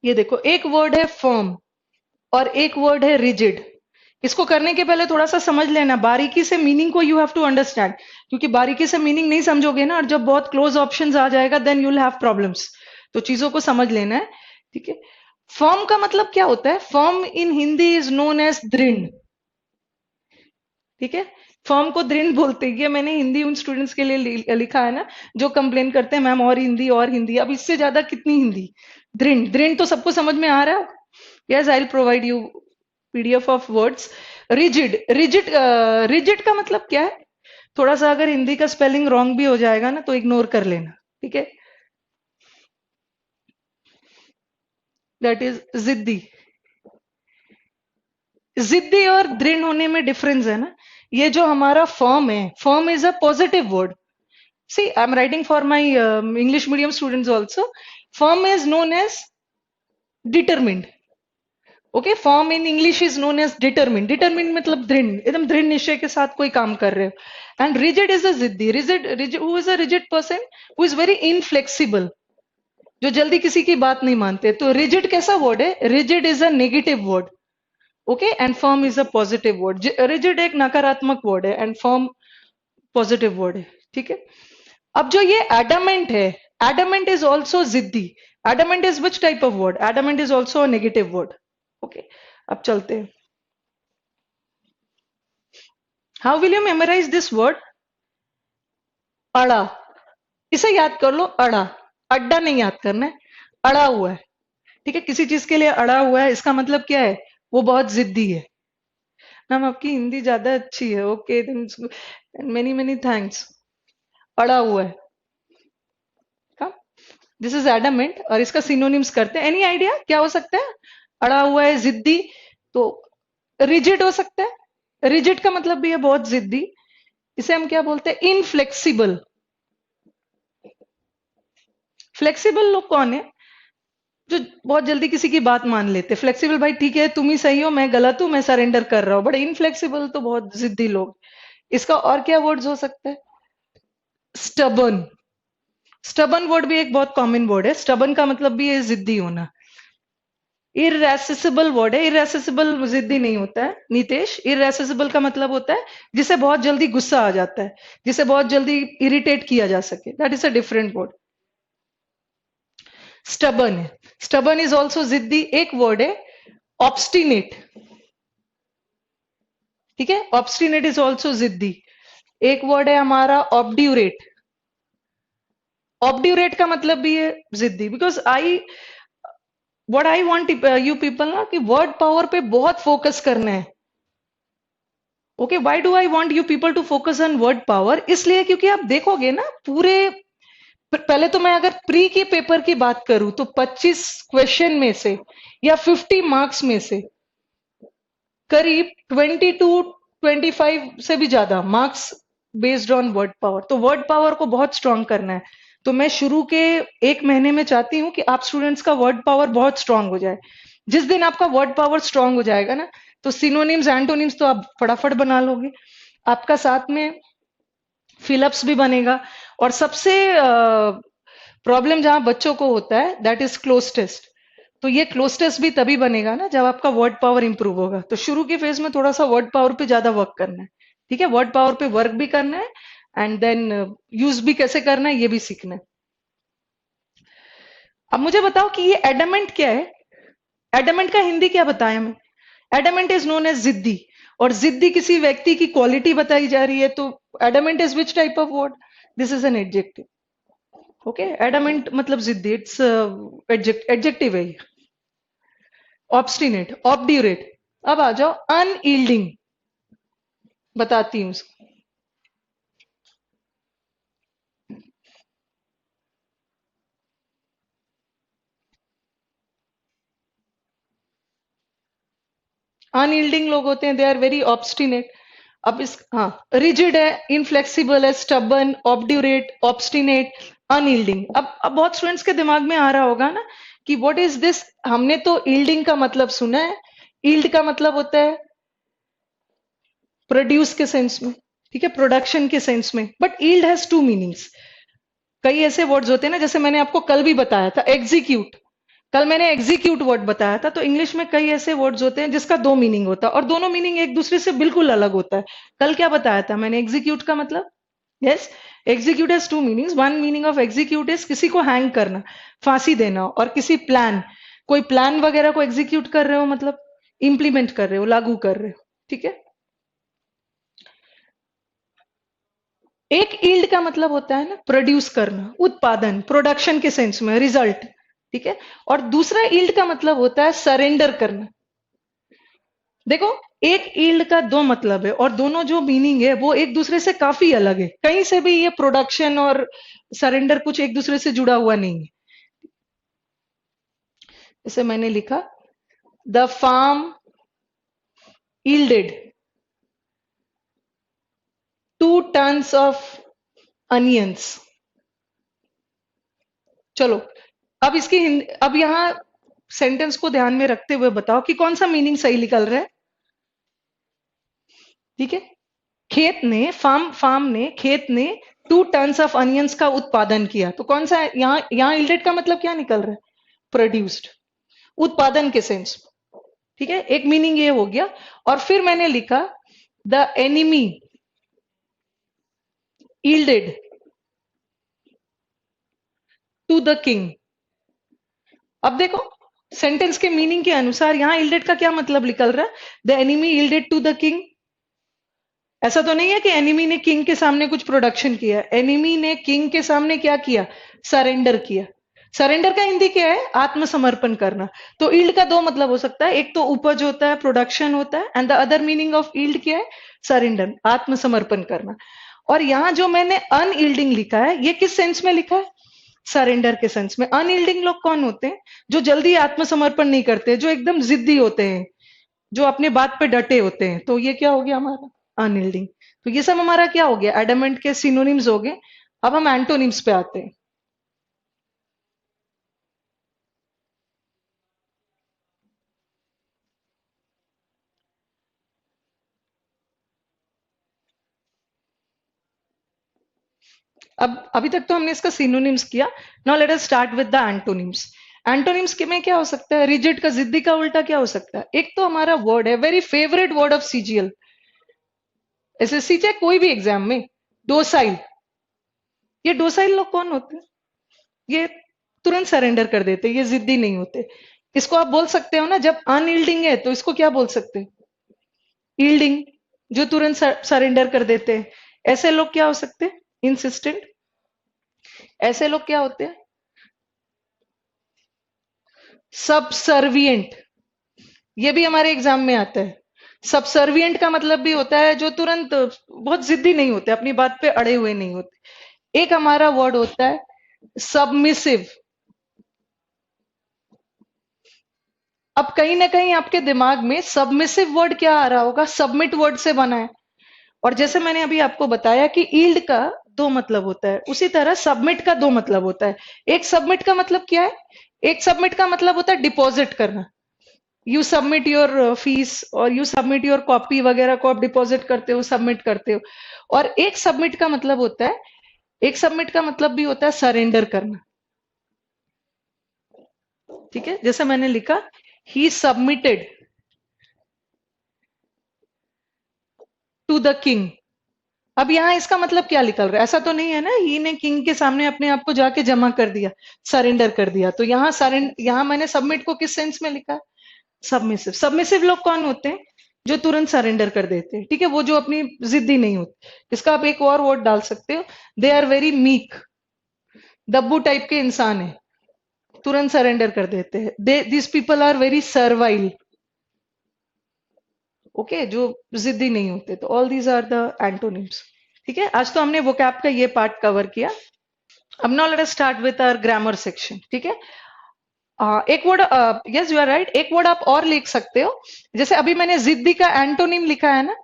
ये देखो, एक वर्ड है फर्म और एक वर्ड है रिजिड। इसको करने के पहले थोड़ा सा समझ लेना, बारीकी से मीनिंग को यू हैव टू अंडरस्टैंड, क्योंकि बारीकी से मीनिंग नहीं समझोगे ना, और जब बहुत क्लोज ऑप्शंस आ जाएगा then you will have problems. तो चीजों को समझ लेना है, ठीक है। फर्म का मतलब क्या होता है? Firm in Hindi is known as दृढ़, ठीक है। फर्म को दृढ़ बोलते हैं। ये मैंने हिंदी उन स्टूडेंट्स के लिए लिखा है ना, जो कंप्लेन करते हैं मैम और हिंदी और हिंदी, अब इससे ज्यादा कितनी हिंदी। दृढ़, दृढ़ तो सबको समझ में आ रहा है। Yes, I will provide you PDF of words. Rigid, rigid, rigid का मतलब क्या है? थोड़ा सा अगर हिंदी का स्पेलिंग रॉन्ग भी हो जाएगा ना तो इग्नोर कर लेना, ठीक है। दैट इज जिद्दी। जिद्दी और दृढ़ होने में डिफरेंस है ना। ये जो हमारा फर्म है, firm is a positive word. See, I'm writing for my English medium students also. Firm is known as determined. Okay, firm in English is known as determined. Determined मतलब दृढ़, एकदम दृढ़ निश्चय के साथ कोई काम कर रहे हो। And rigid is a जिद्दी। Rigid, who is a rigid person? Who is very inflexible. जो जल्दी किसी की बात नहीं मानते। तो rigid कैसा वर्ड है? Rigid is a negative word. Okay, and firm is a positive word. Rigid एक नकारात्मक वर्ड है and firm पॉजिटिव वर्ड है, ठीक है। अब जो ये एडामेंट है, एडामेंट इज ऑल्सो जिद्दी। Adamant is which type of word? Adamant is also a negative word. Okay, अब चलते हैं। How will you memorize this word? अड़ा, इसे याद कर लो, अड़ा। अड्डा नहीं याद करना है, अड़ा हुआ है, ठीक है। किसी चीज के लिए अड़ा हुआ है, इसका मतलब क्या है? वो बहुत जिद्दी है। मैम आपकी हिंदी ज्यादा अच्छी है, ओके, मेनी मेनी थैंक्स। अड़ा हुआ है, दिस इज एडामेंट। और इसका सिनोनिम्स करते हैं। एनी आइडिया क्या हो सकता है? अड़ा हुआ है, जिद्दी, तो रिजिड हो सकता है। रिजिड का मतलब भी है बहुत जिद्दी। इसे हम क्या बोलते हैं? इनफ्लेक्सिबल। फ्लेक्सिबल लोग कौन है? जो बहुत जल्दी किसी की बात मान लेते। फ्लेक्सिबल भाई ठीक है, तुम ही सही हो, मैं गलत हूं, मैं सरेंडर कर रहा हूं। बट इनफ्लेक्सिबल तो बहुत जिद्दी लोग। इसका और क्या वर्ड्स हो सकता है? स्टबन। स्टबन वर्ड भी एक बहुत कॉमन वर्ड है। स्टबन का मतलब भी है जिद्दी होना। इरेसिसिबल वर्ड है। इरेसिसिबल जिद्दी नहीं होता है नितेश। इरेसिसिबल का मतलब होता है जिसे बहुत जल्दी गुस्सा आ जाता है, जिसे बहुत जल्दी इरिटेट किया जा सके। That is a different word. Stubborn है, स्टबन इज ऑल्सो जिद्दी। एक वर्ड है ऑब्स्टिनेट, ठीक है। ऑब्स्टिनेट इज ऑल्सो जिद्दी। एक वर्ड है हमारा ऑब्ड्यूरेट। ऑब्ड्यूरेट का मतलब भी है जिद्दी। Because I, what I want you people ना, कि वर्ड पावर पे बहुत फोकस करना है। Okay, why do I want you people to focus on word power? इसलिए क्योंकि आप देखोगे ना पूरे, पहले तो मैं अगर प्री के पेपर की बात करूं तो 25 क्वेश्चन में से या 50 मार्क्स में से करीब 22-25 से भी ज्यादा marks based on word power. तो वर्ड पावर को बहुत स्ट्रांग करना है। तो मैं शुरू के 1 महीने में चाहती हूँ कि आप स्टूडेंट्स का वर्ड पावर बहुत स्ट्रांग हो जाए। जिस दिन आपका वर्ड पावर स्ट्रांग हो जाएगा ना, तो सिनोनिम्स एंटोनिम्स तो आप फटाफट बना लोगे। आपका साथ में फिलअप्स भी बनेगा। और सबसे प्रॉब्लम जहां बच्चों को होता है दैट इज क्लोज टेस्ट। तो ये क्लोज टेस्ट भी तभी बनेगा ना जब आपका वर्ड पावर इंप्रूव होगा। तो शुरू के फेज में थोड़ा सा वर्ड पावर पे ज्यादा वर्क करना है, ठीक है, वर्ड पावर पे वर्क भी करना है एंड देन यूज भी कैसे करना है ये भी सीखना है। अब मुझे बताओ कि ये एडमेंट क्या है। एडमेंट का हिंदी क्या बताया मैं? एडमेंट इज नोन एज जिद्दी, और जिद्दी किसी व्यक्ति की क्वालिटी बताई जा रही है, तो adamant is which type of word? This is an adjective. Okay, adamant मतलब जिद्दी, इट्स एडजेक्टिव है। Obstinate, obdurate. अब आ जाओ अनयील्डिंग, बताती हूँ उसको। अनयील्डिंग लोग होते हैं, दे आर वेरी ऑब्स्टिनेट। अब इस, हाँ, रिजिड है, इनफ्लेक्सिबल है, स्टबन, ऑब्ड्यूरेट, ऑब्स्टिनेट, अनयील्डिंग। अब बहुत स्टूडेंट्स के दिमाग में आ रहा होगा ना कि व्हाट इज दिस। हमने तो यील्डिंग का मतलब सुना है, यील्ड का मतलब होता है प्रोड्यूस के सेंस में, ठीक है, प्रोडक्शन के सेंस में, but yield has two meanings. कई ऐसे वर्ड्स होते हैं ना, जैसे मैंने आपको कल भी बताया था एग्जीक्यूट, कल मैंने एग्जीक्यूट वर्ड बताया था। तो इंग्लिश में कई ऐसे वर्ड्स होते हैं जिसका दो मीनिंग होता है और दोनों मीनिंग एक दूसरे से बिल्कुल अलग होता है। कल क्या बताया था मैंने एग्जीक्यूट का मतलब? Yes, execute has two meanings. One meaning of execute is किसी को हैंग करना, फांसी देना, और किसी प्लान, कोई प्लान वगैरह को एग्जीक्यूट कर रहे हो मतलब इंप्लीमेंट कर रहे हो, लागू कर रहे हो, ठीक है। एक ईल्ड का मतलब होता है ना प्रोड्यूस करना, उत्पादन, प्रोडक्शन के सेंस में, रिजल्ट, ठीक है। और दूसरा ईल्ड का मतलब होता है सरेंडर करना। देखो, एक ईल्ड का दो मतलब है और दोनों जो मीनिंग है वो एक दूसरे से काफी अलग है। कहीं से भी ये प्रोडक्शन और सरेंडर कुछ एक दूसरे से जुड़ा हुआ नहीं है। जैसे मैंने लिखा, the farm yielded 2 tons of onions। चलो, अब अब यहाँ सेंटेंस को ध्यान में रखते हुए बताओ कि कौन सा मीनिंग सही निकल रहा है, ठीक है। खेत ने, फार्म ने, खेत ने 2 टन्स ऑफ अनियंस का उत्पादन किया। तो कौन सा है? यहाँ यील्डेड का मतलब क्या निकल रहा है? प्रोड्यूस्ड, उत्पादन के सेंस, ठीक है। एक मीनिंग ये हो गया। और फिर मैंने लिखा, the enemy yielded to the king. अब देखो, सेंटेंस के मीनिंग के अनुसार यहाँ yielded का क्या मतलब निकल रहा है? The enemy yielded to the king. ऐसा तो नहीं है कि एनिमी ने किंग के सामने कुछ प्रोडक्शन किया, एनिमी ने किंग के सामने क्या किया? सरेंडर किया। सरेंडर का हिंदी क्या है? आत्मसमर्पण करना। तो ईल्ड का दो मतलब हो सकता है, एक तो उपज होता है, प्रोडक्शन होता है, and the other meaning of yield क्या है? सरेंडर, आत्मसमर्पण करना। और यहाँ जो मैंने अनयील्डिंग लिखा है, ये किस सेंस में लिखा है? सरेंडर के सेंस में। अनयील्डिंग लोग कौन होते हैं? जो जल्दी आत्मसमर्पण नहीं करते, जो एकदम जिद्दी होते हैं, जो अपने बात पे डटे होते हैं। तो ये क्या हो गया हमारा? अनयील्डिंग। तो ये सब हमारा क्या हो गया? एडमेंट के सिनोनिम्स हो गए। अब हम एंटोनिम्स पे आते हैं। अब अभी तक तो हमने इसका सिनोनिम्स किया। Now let us start with the antonyms. Antonyms के में क्या हो सकता है? रिजिड का, जिद्दी का उल्टा क्या हो सकता है? एक तो हमारा वर्ड है, very favourite word of CGL, SSC चाहे कोई भी एग्जाम में, डोसाइल। ये डोसाइल लोग कौन होते हैं? ये तुरंत सरेंडर कर देते हैं, ये जिद्दी नहीं होते। इसको आप बोल सकते हो ना, जब अनयील्डिंग है तो इसको क्या बोल सकते हैं? यील्डिंग, जो तुरंत सरेंडर कर देते हैं। ऐसे लोग क्या हो सकते हैं? इंसिस्टेंट। ऐसे लोग क्या होते हैं? सबसर्विएंट। ये भी हमारे एग्जाम में आता है। सबसर्विएंट का मतलब भी होता है जो तुरंत, बहुत जिद्दी नहीं होते, अपनी बात पे अड़े हुए नहीं होते। एक हमारा वर्ड होता है सबमिसिव। अब कहीं ना कहीं आपके दिमाग में सबमिसिव वर्ड क्या आ रहा होगा? सबमिट वर्ड से बना है। और जैसे मैंने अभी आपको बताया कि ईल्ड का दो मतलब होता है, उसी तरह सबमिट का दो मतलब होता है। एक सबमिट का मतलब क्या है? एक सबमिट का मतलब होता है डिपॉजिट करना। यू सबमिट योर फीस और यू सबमिट योर कॉपी वगैरह को आप डिपॉजिट करते हो, सबमिट करते हो। और एक सबमिट का मतलब होता है एक सबमिट का मतलब भी होता है सरेंडर करना, ठीक है। जैसे मैंने लिखा ही सबमिटेड टू द किंग। अब यहाँ इसका मतलब क्या निकल रहा है? ऐसा तो नहीं है ना ही ने किंग के सामने अपने आप को जाके जमा कर दिया, सरेंडर कर दिया। तो यहाँ यहाँ मैंने सबमिट को किस सेंस में लिखा? सबमिसिव। सबमिसिव लोग कौन होते हैं? जो तुरंत सरेंडर कर देते हैं, ठीक है, वो जो अपनी जिद्दी नहीं होती। इसका आप एक और वर्ड डाल सकते हो, दे आर वेरी मीक, दब्बू टाइप के इंसान है, तुरंत सरेंडर कर देते हैं। They this people are very servile, okay, जो जिद्दी नहीं होते। तो all these are the antonyms, ठीक है। आज तो हमने वोकैब का ये पार्ट कवर किया। अब now let us start with our grammar section, ठीक है। एक word, yes you are right, एक वर्ड आप और लिख सकते हो। जैसे अभी मैंने जिद्दी का एंटोनिम लिखा है ना,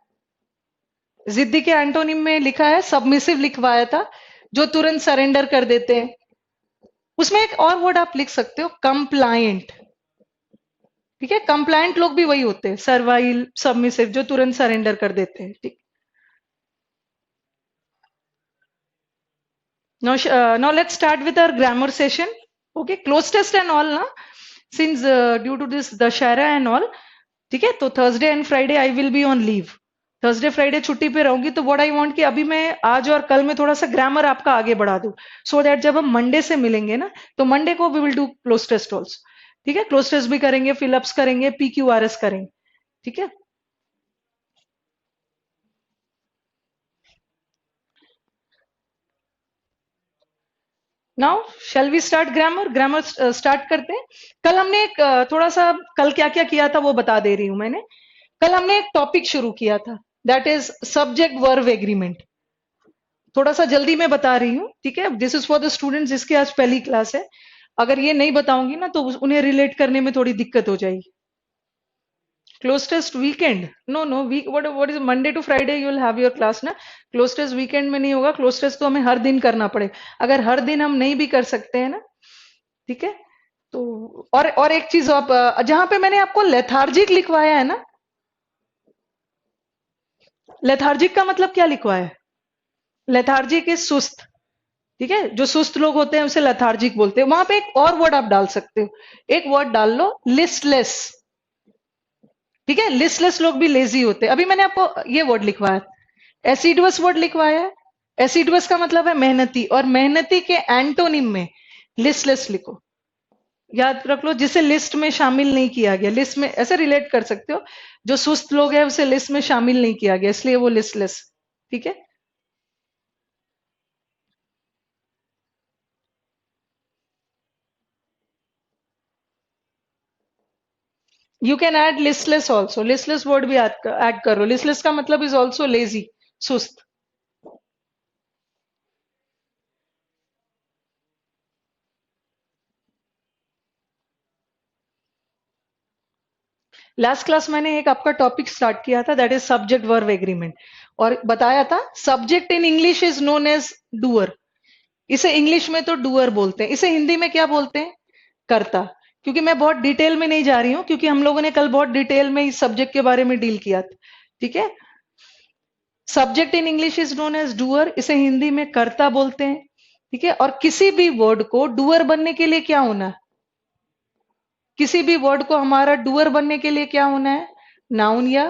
जिद्दी के एंटोनिम में लिखा है सबमिसिव लिखवाया था, जो तुरंत सरेंडर कर देते हैं। उसमें एक और वर्ड आप लिख सकते हो, कंप्लायंट, ठीक है। कंप्लायंट लोग भी वही होते हैं, सर्वाइल, सबमिसिव, जो तुरंत सरेंडर कर देते हैं, ठीक। Now let's start with our grammar session. Okay, close test and all na, since due to this Dashara and all, ठीक है। तो Thursday and Friday I will be on leave, Thursday Friday छुट्टी पे रहूंगी। तो व्हाट आई वांट कि अभी मैं आज और कल में थोड़ा सा ग्रामर आपका आगे बढ़ा दूं, सो दैट जब हम मंडे से मिलेंगे ना, तो मंडे को we will do cloze test also, ठीक है। क्लोज टेस्ट भी करेंगे, फिलअप्स करेंगे, PQRS करेंगे, ठीक है। Now shall we start grammar. Grammar start करते हैं। कल हमने एक थोड़ा सा, कल क्या क्या किया था वो बता दे रही हूं मैंने। कल हमने एक टॉपिक शुरू किया था, that is subject verb agreement. थोड़ा सा जल्दी में बता रही हूँ, ठीक है। This is for the students जिसकी आज पहली क्लास है। अगर ये नहीं बताऊंगी ना तो उन्हें रिलेट करने में थोड़ी दिक्कत हो जाएगी। Cloze test weekend? No no, week what is, Monday to Friday you will have your class ना। क्लोज टेस्ट वीकेंड में नहीं होगा। क्लोज टेस्ट तो हमें हर दिन करना पड़ेगा। अगर हर दिन हम नहीं भी कर सकते हैं ना, ठीक है। तो और एक चीज आप, जहां पे मैंने आपको लेथार्जिक लिखवाया है ना, लेथार्जिक का मतलब क्या लिखवाया है? लेथार्जिक इज सुस्त, ठीक है। जो सुस्त लोग होते हैं उसे लेथार्जिक बोलते हैं। वहां पे एक और वर्ड आप डाल सकते हो, एक वर्ड डाल लो, लिस्टलेस, ठीक है। लिस्टलेस लोग भी लेजी होते हैं। अभी मैंने आपको ये वर्ड लिखवाया, एसिडुअस वर्ड लिखवाया है। एसिडुअस का मतलब है मेहनती, और मेहनती के एंटोनिम में लिस्टलेस लिखो, याद रख लो, जिसे लिस्ट में शामिल नहीं किया गया। लिस्ट में ऐसे रिलेट कर सकते हो, जो सुस्त लोग हैं उसे लिस्ट में शामिल नहीं किया गया, इसलिए वो लिस्टलेस, ठीक है। You can add listless also, listless word भी ऐड करो। लिस्टलेस का मतलब इज ऑल्सो लेजी, सुस्त। लास्ट क्लास मैंने एक आपका टॉपिक स्टार्ट किया था, that is subject verb agreement, और बताया था subject in English is known as doer. इसे इंग्लिश में तो डूअर बोलते हैं, इसे हिंदी में क्या बोलते हैं? कर्ता। क्योंकि मैं बहुत डिटेल में नहीं जा रही हूं, क्योंकि हम लोगों ने कल बहुत डिटेल में इस सब्जेक्ट के बारे में डील किया था, ठीक है। Subject in English is known as doer, इसे हिंदी में कर्ता बोलते हैं, ठीक है। और किसी भी वर्ड को डूअर बनने के लिए क्या होना है? किसी भी वर्ड को हमारा डूअर बनने के लिए क्या होना है? नाउन या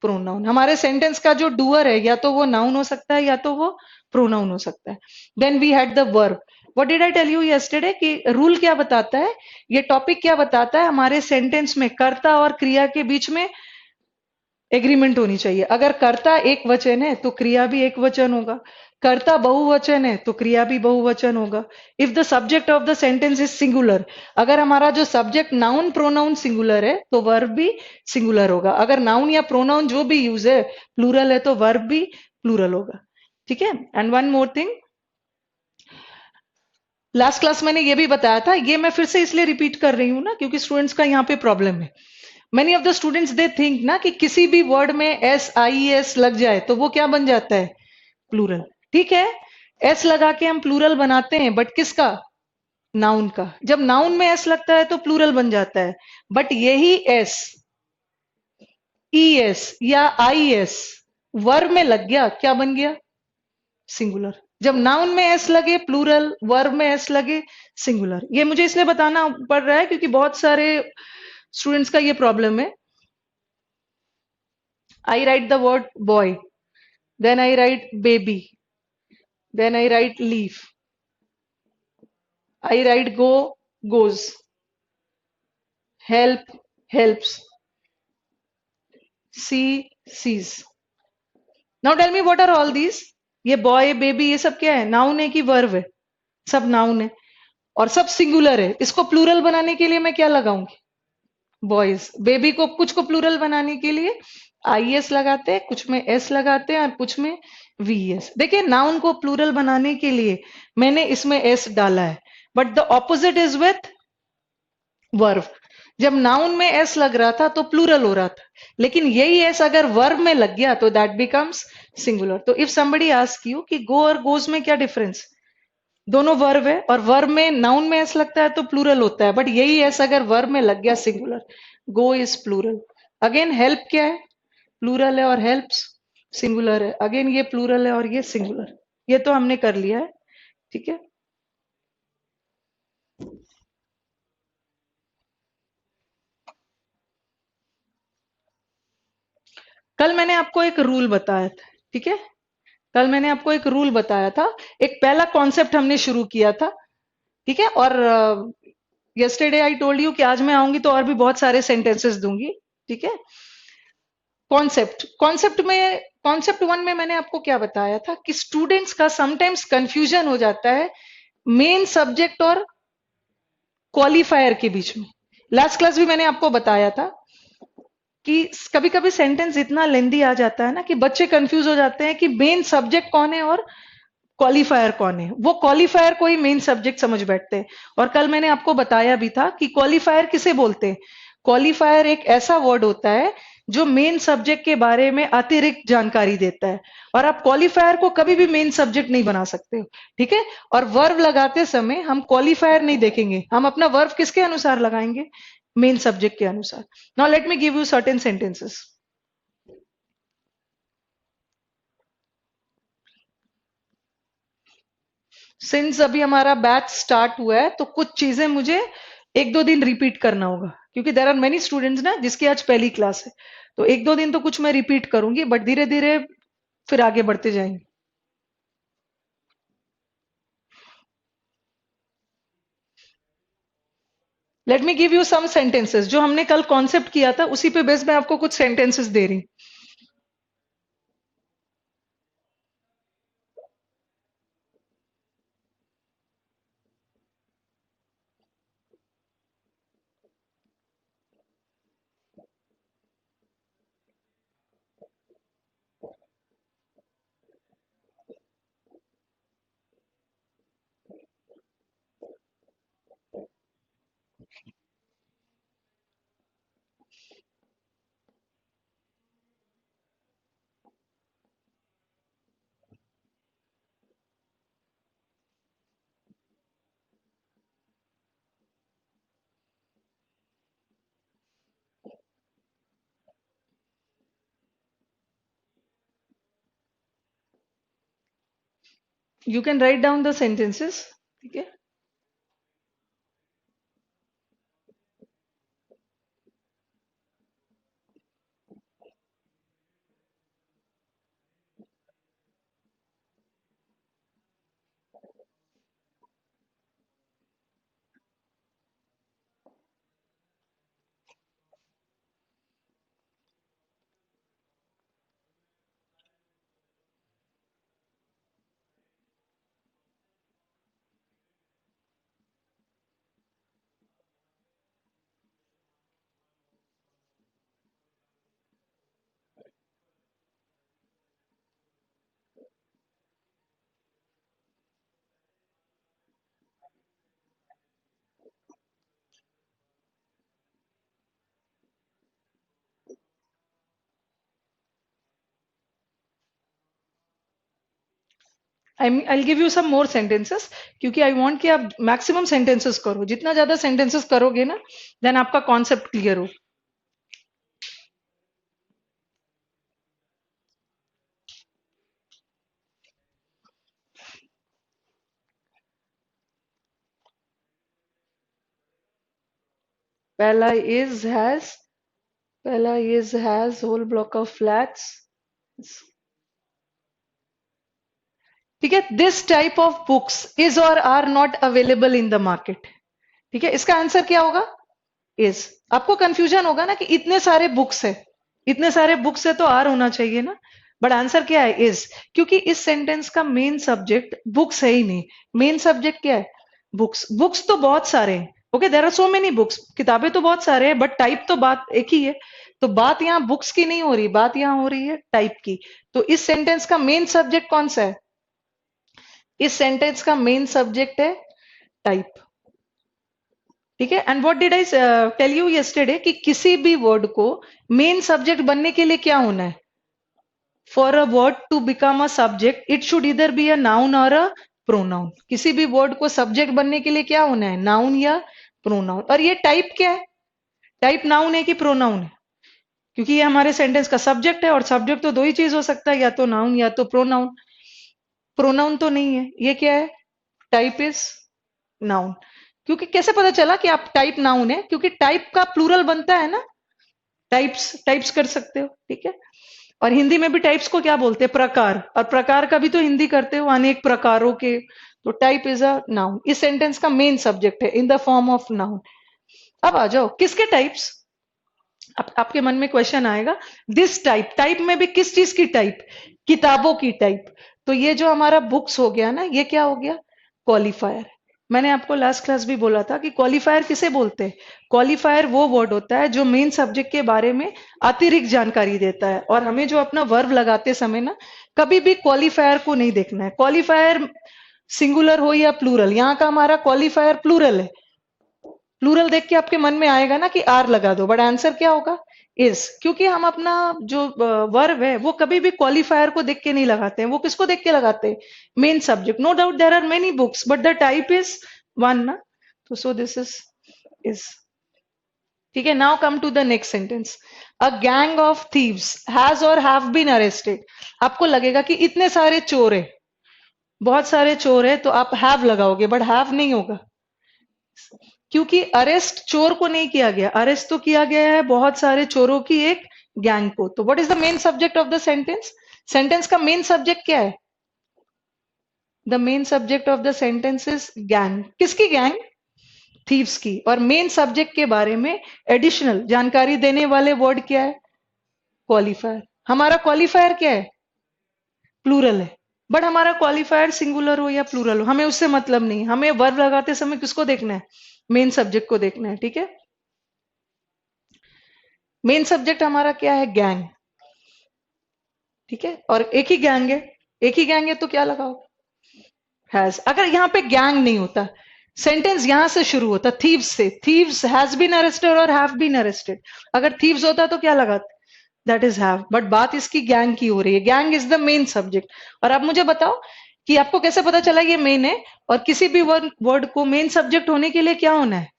प्रोनाउन। हमारे सेंटेंस का जो डूअर है, या तो वो नाउन हो सकता है या तो वो प्रोनाउन हो सकता है। Then we had the verb. What did I tell you yesterday कि रूल क्या बताता है, ये टॉपिक क्या बताता है? हमारे सेंटेंस में कर्ता और क्रिया के बीच में एग्रीमेंट होनी चाहिए। अगर कर्ता एक वचन है तो क्रिया भी एक वचन होगा, कर्ता बहुवचन है तो क्रिया भी बहुवचन होगा। If the subject of the sentence is singular, अगर हमारा जो सब्जेक्ट नाउन प्रोनाउन सिंगुलर है तो वर्ब भी सिंगुलर होगा। अगर नाउन या प्रोनाउन जो भी यूज है प्लूरल है तो वर्ब भी प्लूरल होगा, ठीक है। And one more thing, last class मैंने ये भी बताया था, ये मैं फिर से इसलिए रिपीट कर रही हूं ना क्योंकि स्टूडेंट्स का यहाँ पे प्रॉब्लम है। Many of the students they think ना कि किसी भी वर्ड में SIES लग जाए तो वो क्या बन जाता है? प्लूरल, ठीक है। एस लगा के हम प्लूरल बनाते हैं, बट किसका? नाउन का। जब नाउन में एस लगता है तो प्लूरल बन जाता है, बट यही एस, ES या IS वर्ब में लग गया, क्या बन गया? सिंगुलर। जब नाउन में एस लगे प्लूरल, वर्ब में एस लगे सिंगुलर। ये मुझे इसलिए बताना पड़ रहा है क्योंकि बहुत सारे स्टूडेंट्स का ये प्रॉब्लम है। I write the word boy, then I write baby, then I write leaf, I write go, goes, help, helps, see, sees. Now tell me what are all these? ये बॉय बेबी ये सब क्या है? Noun है कि verb है? सब noun है और सब सिंगुलर है। इसको प्लूरल बनाने के लिए मैं क्या लगाऊंगी? बॉयज। बेबी को कुछ को प्लूरल बनाने के लिए आई एस लगाते हैं, कुछ में एस लगाते हैं और कुछ में वी एस। देखिए नाउन को प्लूरल बनाने के लिए मैंने इसमें एस डाला है, but the opposite is with verb. जब नाउन में एस लग रहा था तो प्लूरल हो रहा था, लेकिन यही एस अगर वर्ब में लग गया तो दैट बिकम्स सिंगुलर। तो इफ समबडी आस्क यू कि गो और गोज में क्या डिफरेंस, दोनों वर्ब है और वर्ब में नाउन में एस लगता है तो प्लूरल होता है, बट यही एस अगर वर्ब में लग गया singular. Go is plural. Again help क्या है? प्लूरल है और हेल्प्स सिंगुलर है। अगेन ये प्लूरल है और ये सिंगुलर। ये तो हमने कर लिया है, ठीक है। कल मैंने आपको एक रूल बताया था, ठीक है। कल मैंने आपको एक रूल बताया था, एक पहला कॉन्सेप्ट हमने शुरू किया था, ठीक है। और यस्टरडे आई टोल्ड यू कि आज मैं आऊंगी तो और भी बहुत सारे सेंटेंसेस दूंगी, ठीक है। कॉन्सेप्ट वन में मैंने आपको क्या बताया था कि स्टूडेंट्स का समटाइम्स कंफ्यूजन हो जाता है मेन सब्जेक्ट और क्वालिफायर के बीच में। लास्ट क्लास भी मैंने आपको बताया था कि कभी कभी सेंटेंस इतना लेंदी आ जाता है ना कि बच्चे कंफ्यूज हो जाते हैं कि मेन सब्जेक्ट कौन है और क्वालिफायर कौन है। वो क्वालिफायर को ही मेन सब्जेक्ट समझ बैठते हैं। और कल मैंने आपको बताया भी था कि क्वालिफायर किसे बोलते हैं। क्वालिफायर एक ऐसा वर्ड होता है जो मेन सब्जेक्ट के बारे में अतिरिक्त जानकारी देता है, और आप क्वालिफायर को कभी भी मेन सब्जेक्ट नहीं बना सकते हो, ठीक है। और वर्ब लगाते समय हम क्वालिफायर नहीं देखेंगे, हम अपना वर्ब किसके अनुसार लगाएंगे? मेन सब्जेक्ट के अनुसार। Now let me give you certain sentences. Since अभी हमारा बैच स्टार्ट हुआ है तो कुछ चीजें मुझे एक दो दिन रिपीट करना होगा, क्योंकि देर आर मेनी स्टूडेंट्स ना जिसकी आज पहली क्लास है। तो एक दो दिन तो कुछ मैं रिपीट करूंगी, बट धीरे धीरे फिर आगे बढ़ते जाएंगे। Let me give you some sentences. जो हमने कल कॉन्सेप्ट किया था उसी पे बेस मैं आपको कुछ सेंटेंसेस दे रही हूँ। You can write down the sentences, ठीक है। I give you some more sentences, क्योंकि आई वांट कि आप मैक्सिमम सेंटेंसेस करो। जितना ज्यादा सेंटेंसेस करोगे ना, देन आपका कॉन्सेप्ट क्लियर हो। पहला इज हैज, पहला is has whole block of flats, ठीक है। This type of books is और are not available in the market, ठीक है। इसका आंसर क्या होगा? इज। आपको कंफ्यूजन होगा ना कि इतने सारे बुक्स है, इतने सारे बुक्स है तो आर होना चाहिए ना, बट आंसर क्या है? इज। क्योंकि इस सेंटेंस का मेन सब्जेक्ट बुक्स है ही नहीं। मेन सब्जेक्ट क्या है? बुक्स। बुक्स तो बहुत सारे हैं, okay, there are so many books, किताबें तो बहुत सारे हैं, बट टाइप तो बात एक ही है। तो बात यहाँ बुक्स की नहीं हो रही, बात यहाँ हो रही है टाइप की। तो इस सेंटेंस का मेन सब्जेक्ट कौन सा है? इस सेंटेंस का मेन सब्जेक्ट है टाइप, ठीक है। And what did I tell you yesterday कि किसी भी वर्ड को मेन सब्जेक्ट बनने के लिए क्या होना है? For a word to become a subject it should either be a noun or a pronoun. किसी भी वर्ड को सब्जेक्ट बनने के लिए क्या होना है? नाउन या प्रोनाउन। और ये टाइप क्या है? टाइप नाउन है कि प्रोनाउन है? क्योंकि ये हमारे सेंटेंस का सब्जेक्ट है, और सब्जेक्ट तो दो ही चीज हो सकता है, या तो नाउन या तो प्रोनाउन। प्रोनाउन तो नहीं है, ये क्या है? Type is noun. क्योंकि कैसे पता चला कि आप टाइप नाउन है? क्योंकि टाइप का प्लूरल बनता है ना, टाइप्स, टाइप्स कर सकते हो, ठीक है। और हिंदी में भी टाइप्स को क्या बोलते हैं? प्रकार। और प्रकार का भी तो हिंदी करते हो, अनेक प्रकारों के। तो टाइप इज अ नाउन। इस सेंटेंस का मेन सब्जेक्ट है in the form of noun. अब आ जाओ किसके टाइप्स। आपके मन में क्वेश्चन आएगा, दिस टाइप, टाइप में भी किस चीज की टाइप? किताबों की टाइप। तो ये जो हमारा बुक्स हो गया ना, ये क्या हो गया? क्वालिफायर। मैंने आपको लास्ट क्लास भी बोला था कि क्वालिफायर किसे बोलते हैं? क्वालिफायर वो वर्ड होता है जो मेन सब्जेक्ट के बारे में अतिरिक्त जानकारी देता है। और हमें जो अपना वर्ब लगाते समय ना, कभी भी क्वालिफायर को नहीं देखना है। क्वालिफायर सिंगुलर हो या प्लूरल, यहाँ का हमारा क्वालिफायर प्लूरल है। प्लूरल देख के आपके मन में आएगा ना कि आर लगा दो, बट आंसर क्या होगा? इज। क्योंकि हम अपना जो वर्ब है वो कभी भी क्वालिफायर को देख के नहीं लगाते हैं। वो किसको देख के लगाते हैं? Main subject. No doubt there are many books but the type is one ना। तो सो दिस इज, ठीक है। Now come to the next sentence. A gang of thieves has और हैव बीन अरेस्टेड। आपको लगेगा कि इतने सारे चोर है, बहुत सारे चोर है, तो आप हैव लगाओगे, बट हैव नहीं होगा। क्योंकि अरेस्ट चोर को नहीं किया गया, अरेस्ट तो किया गया है बहुत सारे चोरों की एक गैंग को। तो what is the main subject of the sentence? Sentence का मेन सब्जेक्ट क्या है? The main subject of the sentence is gang. किसकी गैंग? थीव्स की। और मेन सब्जेक्ट के बारे में एडिशनल जानकारी देने वाले वर्ड क्या है? क्वालिफायर। हमारा क्वालिफायर क्या है? प्लूरल है। बट हमारा क्वालिफायर सिंगुलर हो या प्लूरल हो, हमें उससे मतलब नहीं। हमें वर्ब लगाते समय किसको देखना है? मेन सब्जेक्ट को देखना है, ठीक है। मेन सब्जेक्ट हमारा क्या है? गैंग, ठीक है। और एक ही गैंग है, एक ही गैंग है तो क्या लगाओ? हैज। अगर यहाँ पे गैंग नहीं होता, सेंटेंस यहां से शुरू होता थीव्स से, थीव्स हैज बीन अरेस्टेड और हैव बीन अरेस्टेड। अगर थीव्स होता तो क्या लगाते? That is have. बट बात इसकी गैंग की हो रही है, gang is the main subject. और अब मुझे बताओ कि आपको कैसे पता चला ये मेन है? और किसी भी वर्ड को मेन सब्जेक्ट होने के लिए क्या होना है?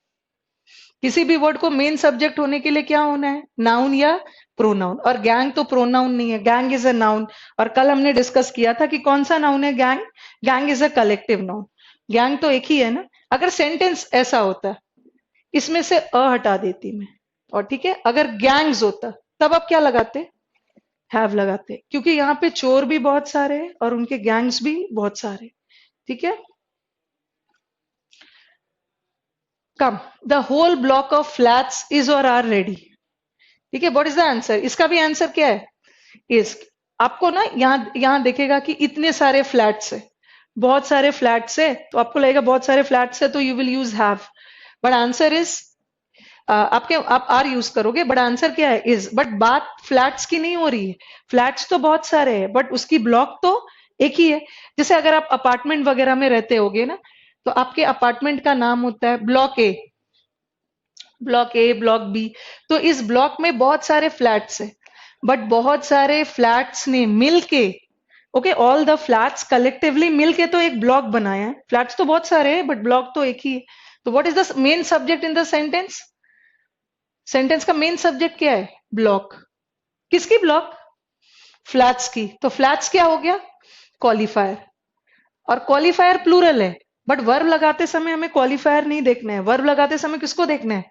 किसी भी वर्ड को मेन सब्जेक्ट होने के लिए क्या होना है? नाउन या प्रोनाउन। और गैंग तो प्रोनाउन नहीं है, गैंग इज अ नाउन। और कल हमने डिस्कस किया था कि कौन सा नाउन है gang? Gang is a collective noun. Gang तो एक ही है ना। अगर सेंटेंस ऐसा होता, इसमें से अ हटा देती मैं, और ठीक है, अगर गैंग्स होता तब आप क्या लगाते? हैव लगाते। क्योंकि यहाँ पे चोर भी बहुत सारे हैं और उनके गैंग्स भी बहुत सारे, ठीक है। Come, the whole block of flats is और आर रेडी, ठीक है। What is the answer? इसका भी आंसर क्या है? इज। आपको ना यहाँ यहाँ देखेगा कि इतने सारे फ्लैट्स है, बहुत सारे फ्लैट्स है, तो आपको लगेगा बहुत सारे फ्लैट्स है तो you will use have. But answer is, आपके आप आर यूज करोगे, बट आंसर क्या है? इज। बट बात फ्लैट्स की नहीं हो रही है। फ्लैट्स तो बहुत सारे हैं बट उसकी ब्लॉक तो एक ही है। जैसे अगर आप अपार्टमेंट वगैरह में रहते होगे ना, तो आपके अपार्टमेंट का नाम होता है block A, block A, block B. तो इस ब्लॉक में बहुत सारे फ्लैट्स है, बट बहुत सारे फ्लैट्स ने मिलके, okay, all the flats collectively मिलके तो एक ब्लॉक बनाया है। फ्लैट्स तो बहुत सारे हैं बट ब्लॉक तो एक ही है। तो what is the main subject in the sentence? Sentence का मेन सब्जेक्ट क्या है? ब्लॉक। किसकी ब्लॉक? फ्लैट्स की। तो फ्लैट्स क्या हो गया? क्वालिफायर। और क्वालिफायर प्लूरल है, बट वर्ब लगाते समय हमें क्वालिफायर नहीं देखना है। वर्ब लगाते समय किसको देखना है?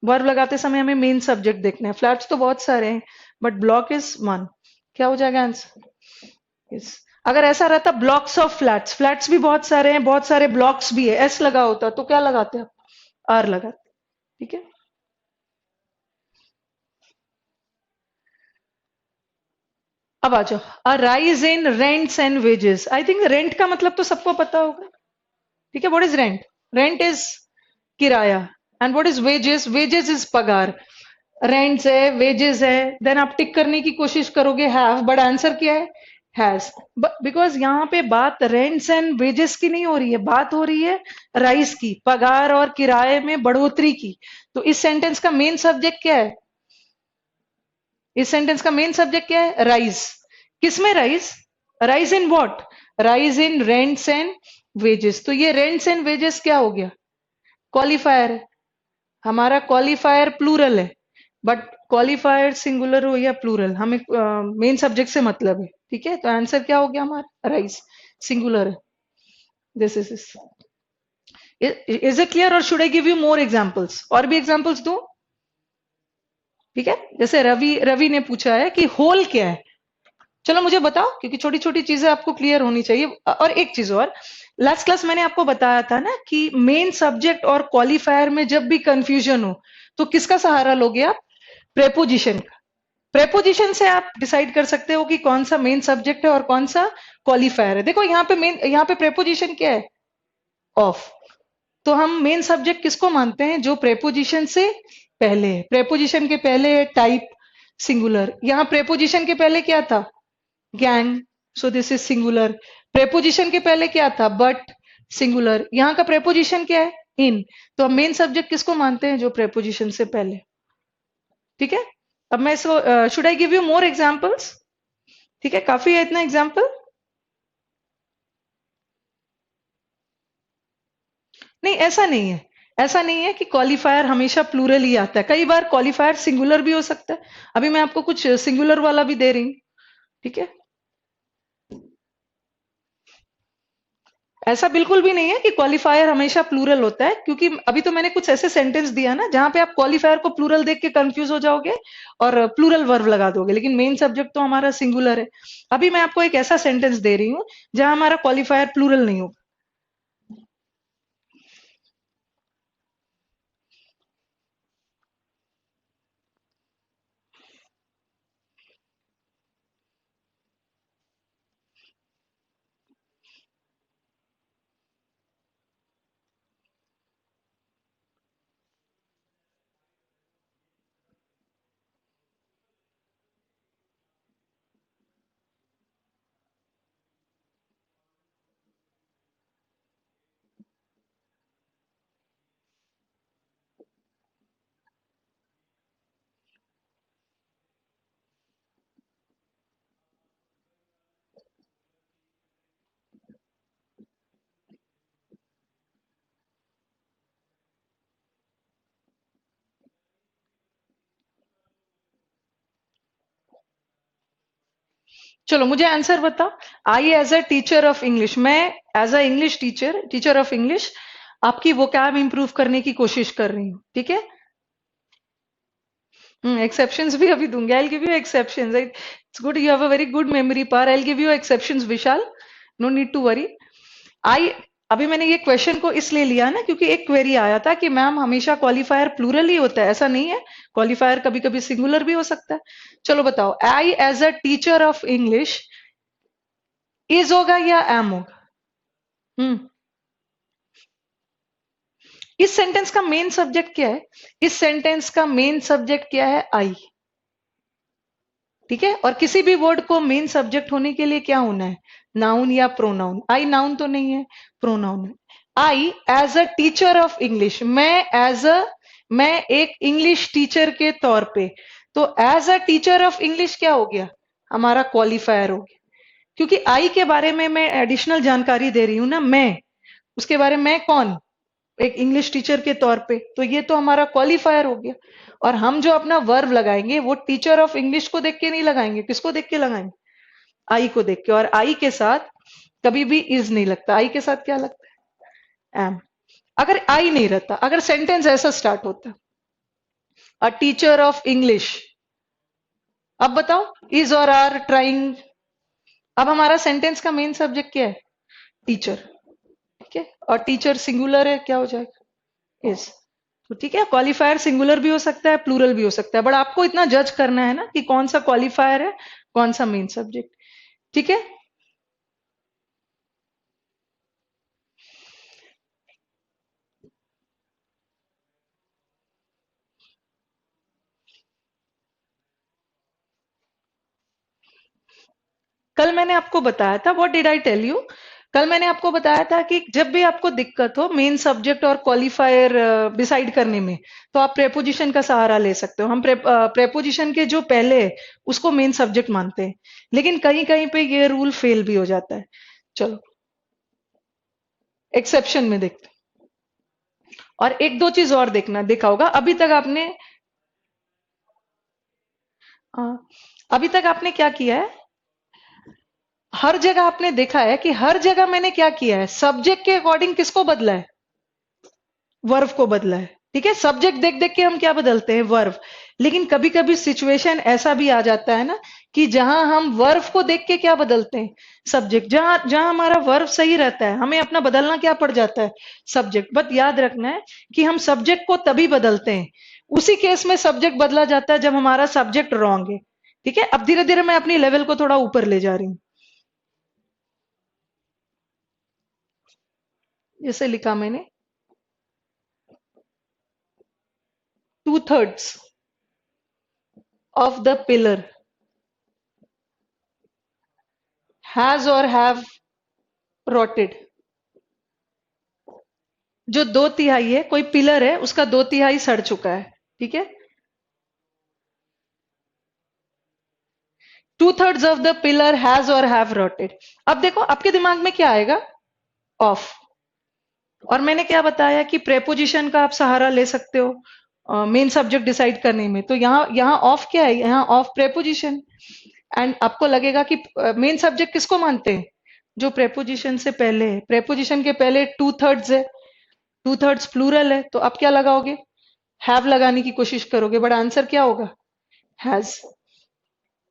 वर्ब लगाते समय हमें मेन सब्जेक्ट देखना है। फ्लैट्स तो बहुत सारे हैं, बट ब्लॉक इज वन। क्या हो जाएगा आंसर? यस। अगर ऐसा रहता ब्लॉक्स ऑफ फ्लैट्स, फ्लैट्स भी बहुत सारे हैं, बहुत सारे ब्लॉक्स भी है, एस लगा होता तो क्या लगाते आप? आर लगाते। ठीक है। अब आ जाओ, a rise in rents and wages. I think rent का मतलब तो सबको पता होगा। ठीक है, what is rent? Rent is किराया। And what is wages? Wages is पगार। रेंट्स है, वेजेस है, देन आप टिक करने की कोशिश करोगे हैव, बट आंसर क्या है? हैज। बिकॉज यहाँ पे बात रेंट्स एंड वेजेस की नहीं हो रही है, बात हो रही है राइज की, पगार और किराए में बढ़ोतरी की। तो इस सेंटेंस का मेन सब्जेक्ट क्या है? इस सेंटेंस का मेन सब्जेक्ट क्या है? राइज। किसमें rise? Rise in what? Rise in rents and wages. तो ये रेंट्स एंड वेजेस क्या हो गया? क्वालिफायर है। हमारा क्वालिफायर प्लूरल है, बट क्वालिफायर सिंगुलर हो या प्लूरल, हमें मेन सब्जेक्ट से मतलब है। ठीक है, तो आंसर क्या हो गया हमारा? राइज, सिंगुलर है। This is is it clear, और should I give you more examples? और भी एग्जांपल्स दो? ठीक है, जैसे रवि रवि ने पूछा है कि होल क्या है। चलो मुझे बताओ, क्योंकि छोटी छोटी चीजें आपको क्लियर होनी चाहिए। और एक चीज और, लास्ट क्लास मैंने आपको बताया था ना कि मेन सब्जेक्ट और क्वालिफायर में जब भी कंफ्यूजन हो तो किसका सहारा लोगे आप? प्रेपोजिशन का। प्रेपोजिशन से आप डिसाइड कर सकते हो कि कौन सा मेन सब्जेक्ट है और कौन सा क्वालिफायर है। देखो यहाँ पे मेन, यहाँ पे प्रेपोजिशन क्या है? ऑफ। तो हम मेन सब्जेक्ट किसको मानते हैं? जो प्रेपोजिशन से पहले है। प्रेपोजिशन के पहले है टाइप, सिंगुलर। यहाँ प्रेपोजिशन के पहले क्या था? Gang, so this is singular. Preposition के पहले क्या था? But, singular. यहाँ का प्रेपोजिशन क्या है? इन। तो हम मेन सब्जेक्ट किसको मानते हैं? जो प्रेपोजिशन से पहले। ठीक है। अब मैं इसको, should I give you more examples? ठीक है, काफी है इतना एग्जाम्पल? नहीं, ऐसा नहीं है। ऐसा नहीं है कि क्वालिफायर हमेशा प्लूरल ही आता है, कई बार क्वालिफायर सिंगुलर भी हो सकता है। अभी मैं आपको कुछ सिंगुलर वाला भी दे रही हूँ। ठीक है। ऐसा बिल्कुल भी नहीं है कि क्वालिफायर हमेशा प्लूरल होता है, क्योंकि अभी तो मैंने कुछ ऐसे सेंटेंस दिया ना जहां पे आप क्वालिफायर को प्लूरल देख के कंफ्यूज हो जाओगे और प्लूरल वर्ब लगा दोगे, लेकिन मेन सब्जेक्ट तो हमारा सिंगुलर है। अभी मैं आपको एक ऐसा सेंटेंस दे रही हूँ जहां हमारा क्वालिफायर प्लूरल नहीं होगा। चलो मुझे आंसर बताओ। I as a teacher of English, मैं as a English teacher, teacher of English आपकी वोकैब इंप्रूव करने की कोशिश कर रही हूँ। ठीक है। एक्सेप्शंस भी अभी दूंगी। I give you exceptions. It's good, you have a very good memory power. I give you exceptions Vishal, no need to worry. I, अभी मैंने ये क्वेश्चन को इसलिए लिया ना क्योंकि एक क्वेरी आया था कि मैम हमेशा क्वालिफायर प्लूरल ही होता है। ऐसा नहीं है, क्वालिफायर कभी कभी सिंगुलर भी हो सकता है। चलो बताओ, I as a teacher of English is होगा या एम होगा? हम्म। इस सेंटेंस का मेन सब्जेक्ट क्या है? इस सेंटेंस का मेन सब्जेक्ट क्या है? आई। ठीक है, और किसी भी वर्ड को मेन सब्जेक्ट होने के लिए क्या होना है? नाउन या प्रोनाउन। आई नाउन तो नहीं है, प्रोनाउन है। I as a teacher of English, मैं एज अ, मैं एक इंग्लिश टीचर के तौर पे। तो as a teacher of English क्या हो गया? हमारा क्वालिफायर हो गया, क्योंकि आई के बारे में मैं एडिशनल जानकारी दे रही हूं ना। मैं, उसके बारे में, मैं कौन? एक इंग्लिश टीचर के तौर पे, तो ये तो हमारा क्वालिफायर हो गया। और हम जो अपना वर्ब लगाएंगे वो टीचर ऑफ इंग्लिश को देख के नहीं लगाएंगे, किसको देख के लगाएंगे? आई को देख के। और आई के साथ कभी भी इज नहीं लगता, आई के साथ क्या लगता है? एम। अगर आई नहीं रहता, अगर सेंटेंस ऐसा स्टार्ट होता, अ टीचर ऑफ इंग्लिश। अब बताओ, इज और आर ट्राइंग। अब हमारा सेंटेंस का मेन सब्जेक्ट क्या है? टीचर। ठीक है, और टीचर सिंगुलर है, क्या हो जाएगा? इज। तो ठीक है, क्वालिफायर सिंगुलर भी हो सकता है, प्लूरल भी हो सकता है, बट आपको इतना जज करना है ना कि कौन सा क्वालिफायर है, कौन सा मेन सब्जेक्ट। ठीक है। कल मैंने आपको बताया था, what did I tell you? कल मैंने आपको बताया था कि जब भी आपको दिक्कत हो मेन सब्जेक्ट और क्वालिफायर डिसाइड करने में, तो आप प्रेपोजिशन का सहारा ले सकते हो। हम प्रेपोजिशन के जो पहले है, उसको मेन सब्जेक्ट मानते हैं, लेकिन कहीं कहीं पे ये रूल फेल भी हो जाता है। चलो, एक्सेप्शन में देखते हैं। और एक दो चीज और देखना, देखा होगा अभी तक आपने, अ, अभी तक आपने क्या किया है, हर जगह आपने देखा है कि हर जगह मैंने क्या किया है, सब्जेक्ट के अकॉर्डिंग किसको बदला है? वर्व को बदला है। ठीक है, सब्जेक्ट देख देख के हम क्या बदलते हैं? वर्व। लेकिन कभी कभी सिचुएशन ऐसा भी आ जाता है ना कि जहां हम वर्व को देख के क्या बदलते हैं? सब्जेक्ट। जहां जहां हमारा वर्व सही रहता है, हमें अपना बदलना क्या पड़ जाता है? सब्जेक्ट। बट याद रखना है कि हम सब्जेक्ट को तभी बदलते हैं, उसी केस में सब्जेक्ट बदला जाता है जब हमारा सब्जेक्ट रॉन्ग है। ठीक है, अब धीरे धीरे मैं अपनी लेवल को थोड़ा ऊपर ले जा रही हूँ। जैसे लिखा मैंने, 2/3 of the pillar has or have rotted। जो 2/3 है, कोई पिलर है, उसका 2/3 सड़ चुका है। ठीक है, 2/3 ऑफ द पिलर हैज और हैव rotted। अब देखो आपके दिमाग में क्या आएगा? ऑफ। और मैंने क्या बताया कि प्रेपोजिशन का आप सहारा ले सकते हो मेन सब्जेक्ट डिसाइड करने में। तो यहाँ यहाँ ऑफ क्या है? यहाँ ऑफ प्रेपोजिशन। एंड आपको लगेगा कि मेन सब्जेक्ट किसको मानते हैं? जो प्रेपोजिशन से पहले है। प्रेपोजिशन के पहले 2/3 है, 2/3 प्लूरल है, तो आप क्या लगाओगे? हैव लगाने की कोशिश करोगे, बट आंसर क्या होगा? हैज।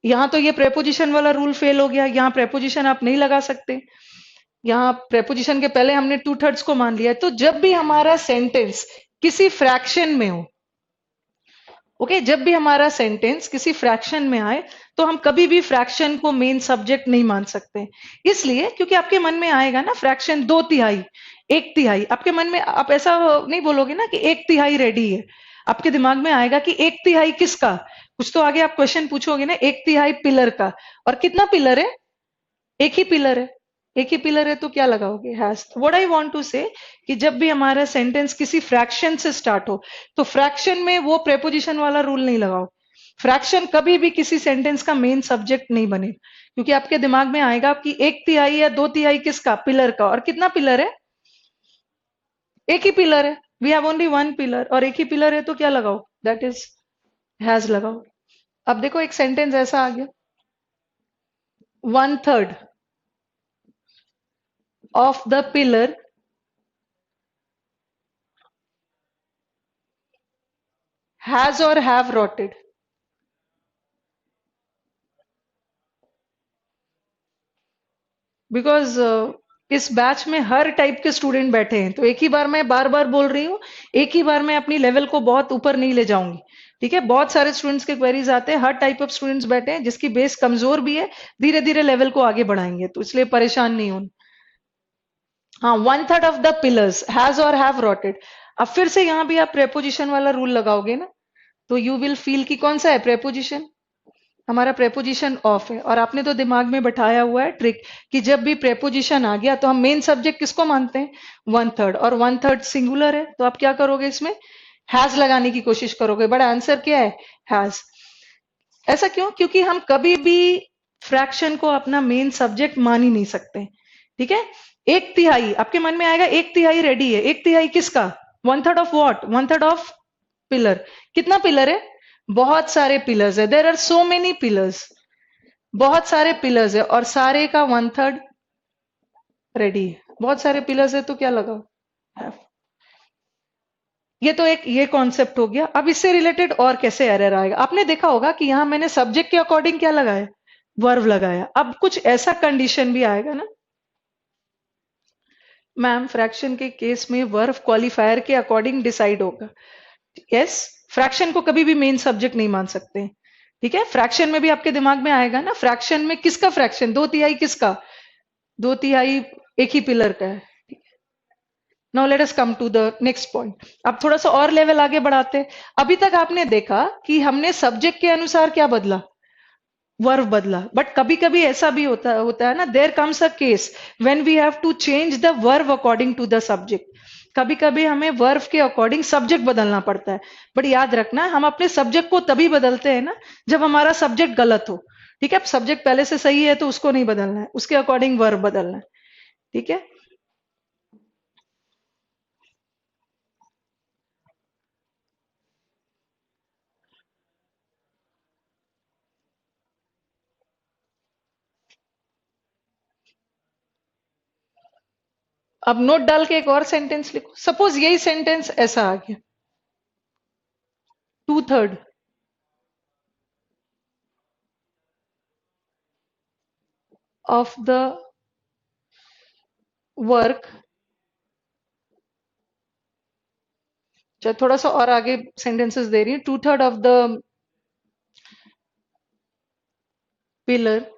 यहां तो ये प्रेपोजिशन वाला रूल फेल हो गया, यहाँ प्रेपोजिशन आप नहीं लगा सकते। यहाँ प्रेपोजिशन के पहले हमने 2/3 को मान लिया है। तो जब भी हमारा सेंटेंस किसी फ्रैक्शन में हो, ओके, जब भी हमारा सेंटेंस किसी फ्रैक्शन में आए, तो हम कभी भी फ्रैक्शन को मेन सब्जेक्ट नहीं मान सकते। इसलिए क्योंकि आपके मन में आएगा ना फ्रैक्शन 2/3, 1/3, आपके मन में आप ऐसा नहीं बोलोगे ना कि 1/3 रेडी है। आपके दिमाग में आएगा कि 1/3 किसका? कुछ तो आगे आप क्वेश्चन पूछोगे ना, 1/3 पिलर का। और कितना पिलर है? एक ही पिलर है। एक ही पिलर है तो क्या लगाओगे? Has. What I want to say कि जब भी हमारा सेंटेंस किसी फ्रैक्शन से स्टार्ट हो, तो फ्रैक्शन में वो प्रेपोजिशन वाला रूल नहीं लगाओ। फ्रैक्शन कभी भी किसी सेंटेंस का मेन सब्जेक्ट नहीं बने, क्योंकि आपके दिमाग में आएगा कि 1/3 या 2/3 किसका? पिलर का। और कितना पिलर है? एक ही पिलर है। We have only one pillar, और एक ही पिलर है तो क्या लगाओ? दैट इज हैज लगाओ। अब देखो एक सेंटेंस ऐसा आ गया, 1/3 ऑफ द पिलर हैज और हैव rotted। बिकॉज इस बैच में हर टाइप के स्टूडेंट बैठे हैं, तो एक ही बार मैं बार बार बोल रही हूँ, एक ही बार मैं अपनी लेवल को बहुत ऊपर नहीं ले जाऊंगी। ठीक है, बहुत सारे स्टूडेंट्स के क्वेरीज आते हैं, हर टाइप ऑफ स्टूडेंट्स बैठे हैं, जिसकी बेस कमजोर भी है। धीरे धीरे लेवल को आगे बढ़ाएंगे, तो इसलिए परेशान नहीं होना। हाँ, 1/3 ऑफ द पिलर्स हैज और हैव rotted। अब फिर से यहाँ भी आप प्रेपोजिशन वाला रूल लगाओगे ना, तो यू विल फील कि कौन सा है प्रेपोजिशन? हमारा प्रेपोजिशन ऑफ है। और आपने तो दिमाग में बैठाया हुआ है ट्रिक कि जब भी प्रेपोजिशन आ गया तो हम मेन सब्जेक्ट किसको मानते हैं? 1/3। और 1/3 सिंगुलर है, तो आप क्या करोगे? इसमें हैज लगाने की कोशिश करोगे, बट आंसर क्या है? हैज। ऐसा क्यों? क्योंकि हम कभी भी फ्रैक्शन को अपना मेन सब्जेक्ट मान ही नहीं सकते। ठीक है, 1/3 आपके मन में आएगा, 1/3 रेडी है। 1/3 किसका? 1/3 ऑफ व्हाट? 1/3 of pillar. कितना पिलर है? बहुत सारे पिलर्स है, there are so many pillars. बहुत सारे पिलर्स है, और सारे का 1/3 रेडी है। बहुत सारे पिलर्स है तो क्या लगाओ? हैव। ये तो एक ये कॉन्सेप्ट हो गया। अब इससे रिलेटेड और कैसे एरर आएगा, आपने देखा होगा कि यहां मैंने सब्जेक्ट के अकॉर्डिंग क्या लगाया, वर्ब लगाया। अब कुछ ऐसा कंडीशन भी आएगा ना मैम, फ्रैक्शन के केस में वर्ब क्वालिफायर के अकॉर्डिंग डिसाइड होगा। यस, फ्रैक्शन को कभी भी मेन सब्जेक्ट नहीं मान सकते। ठीक है, फ्रैक्शन में भी आपके दिमाग में आएगा ना, फ्रैक्शन में किसका फ्रैक्शन, दो तिहाई किसका, दो तिहाई एक ही पिलर का है। Now let us come to the next point. अब थोड़ा सा और लेवल आगे बढ़ाते हैं। अभी तक आपने देखा कि हमने सब्जेक्ट के अनुसार क्या बदला, वर्ब बदला, बट कभी कभी ऐसा भी होता है ना, there comes a case when we have to change the verb according to the subject. कभी कभी हमें वर्ब के अकॉर्डिंग सब्जेक्ट बदलना पड़ता है। बट याद रखना, हम अपने सब्जेक्ट को तभी बदलते हैं ना जब हमारा सब्जेक्ट गलत हो। ठीक है, सब्जेक्ट पहले से सही है तो उसको नहीं बदलना है, उसके अकॉर्डिंग वर्ब बदलना है। ठीक है, अब नोट डाल के एक और सेंटेंस लिखो। सपोज यही सेंटेंस ऐसा आ गया, two third of the work, चाहे थोड़ा सा और आगे सेंटेंसेस दे रही है, two third of the pillar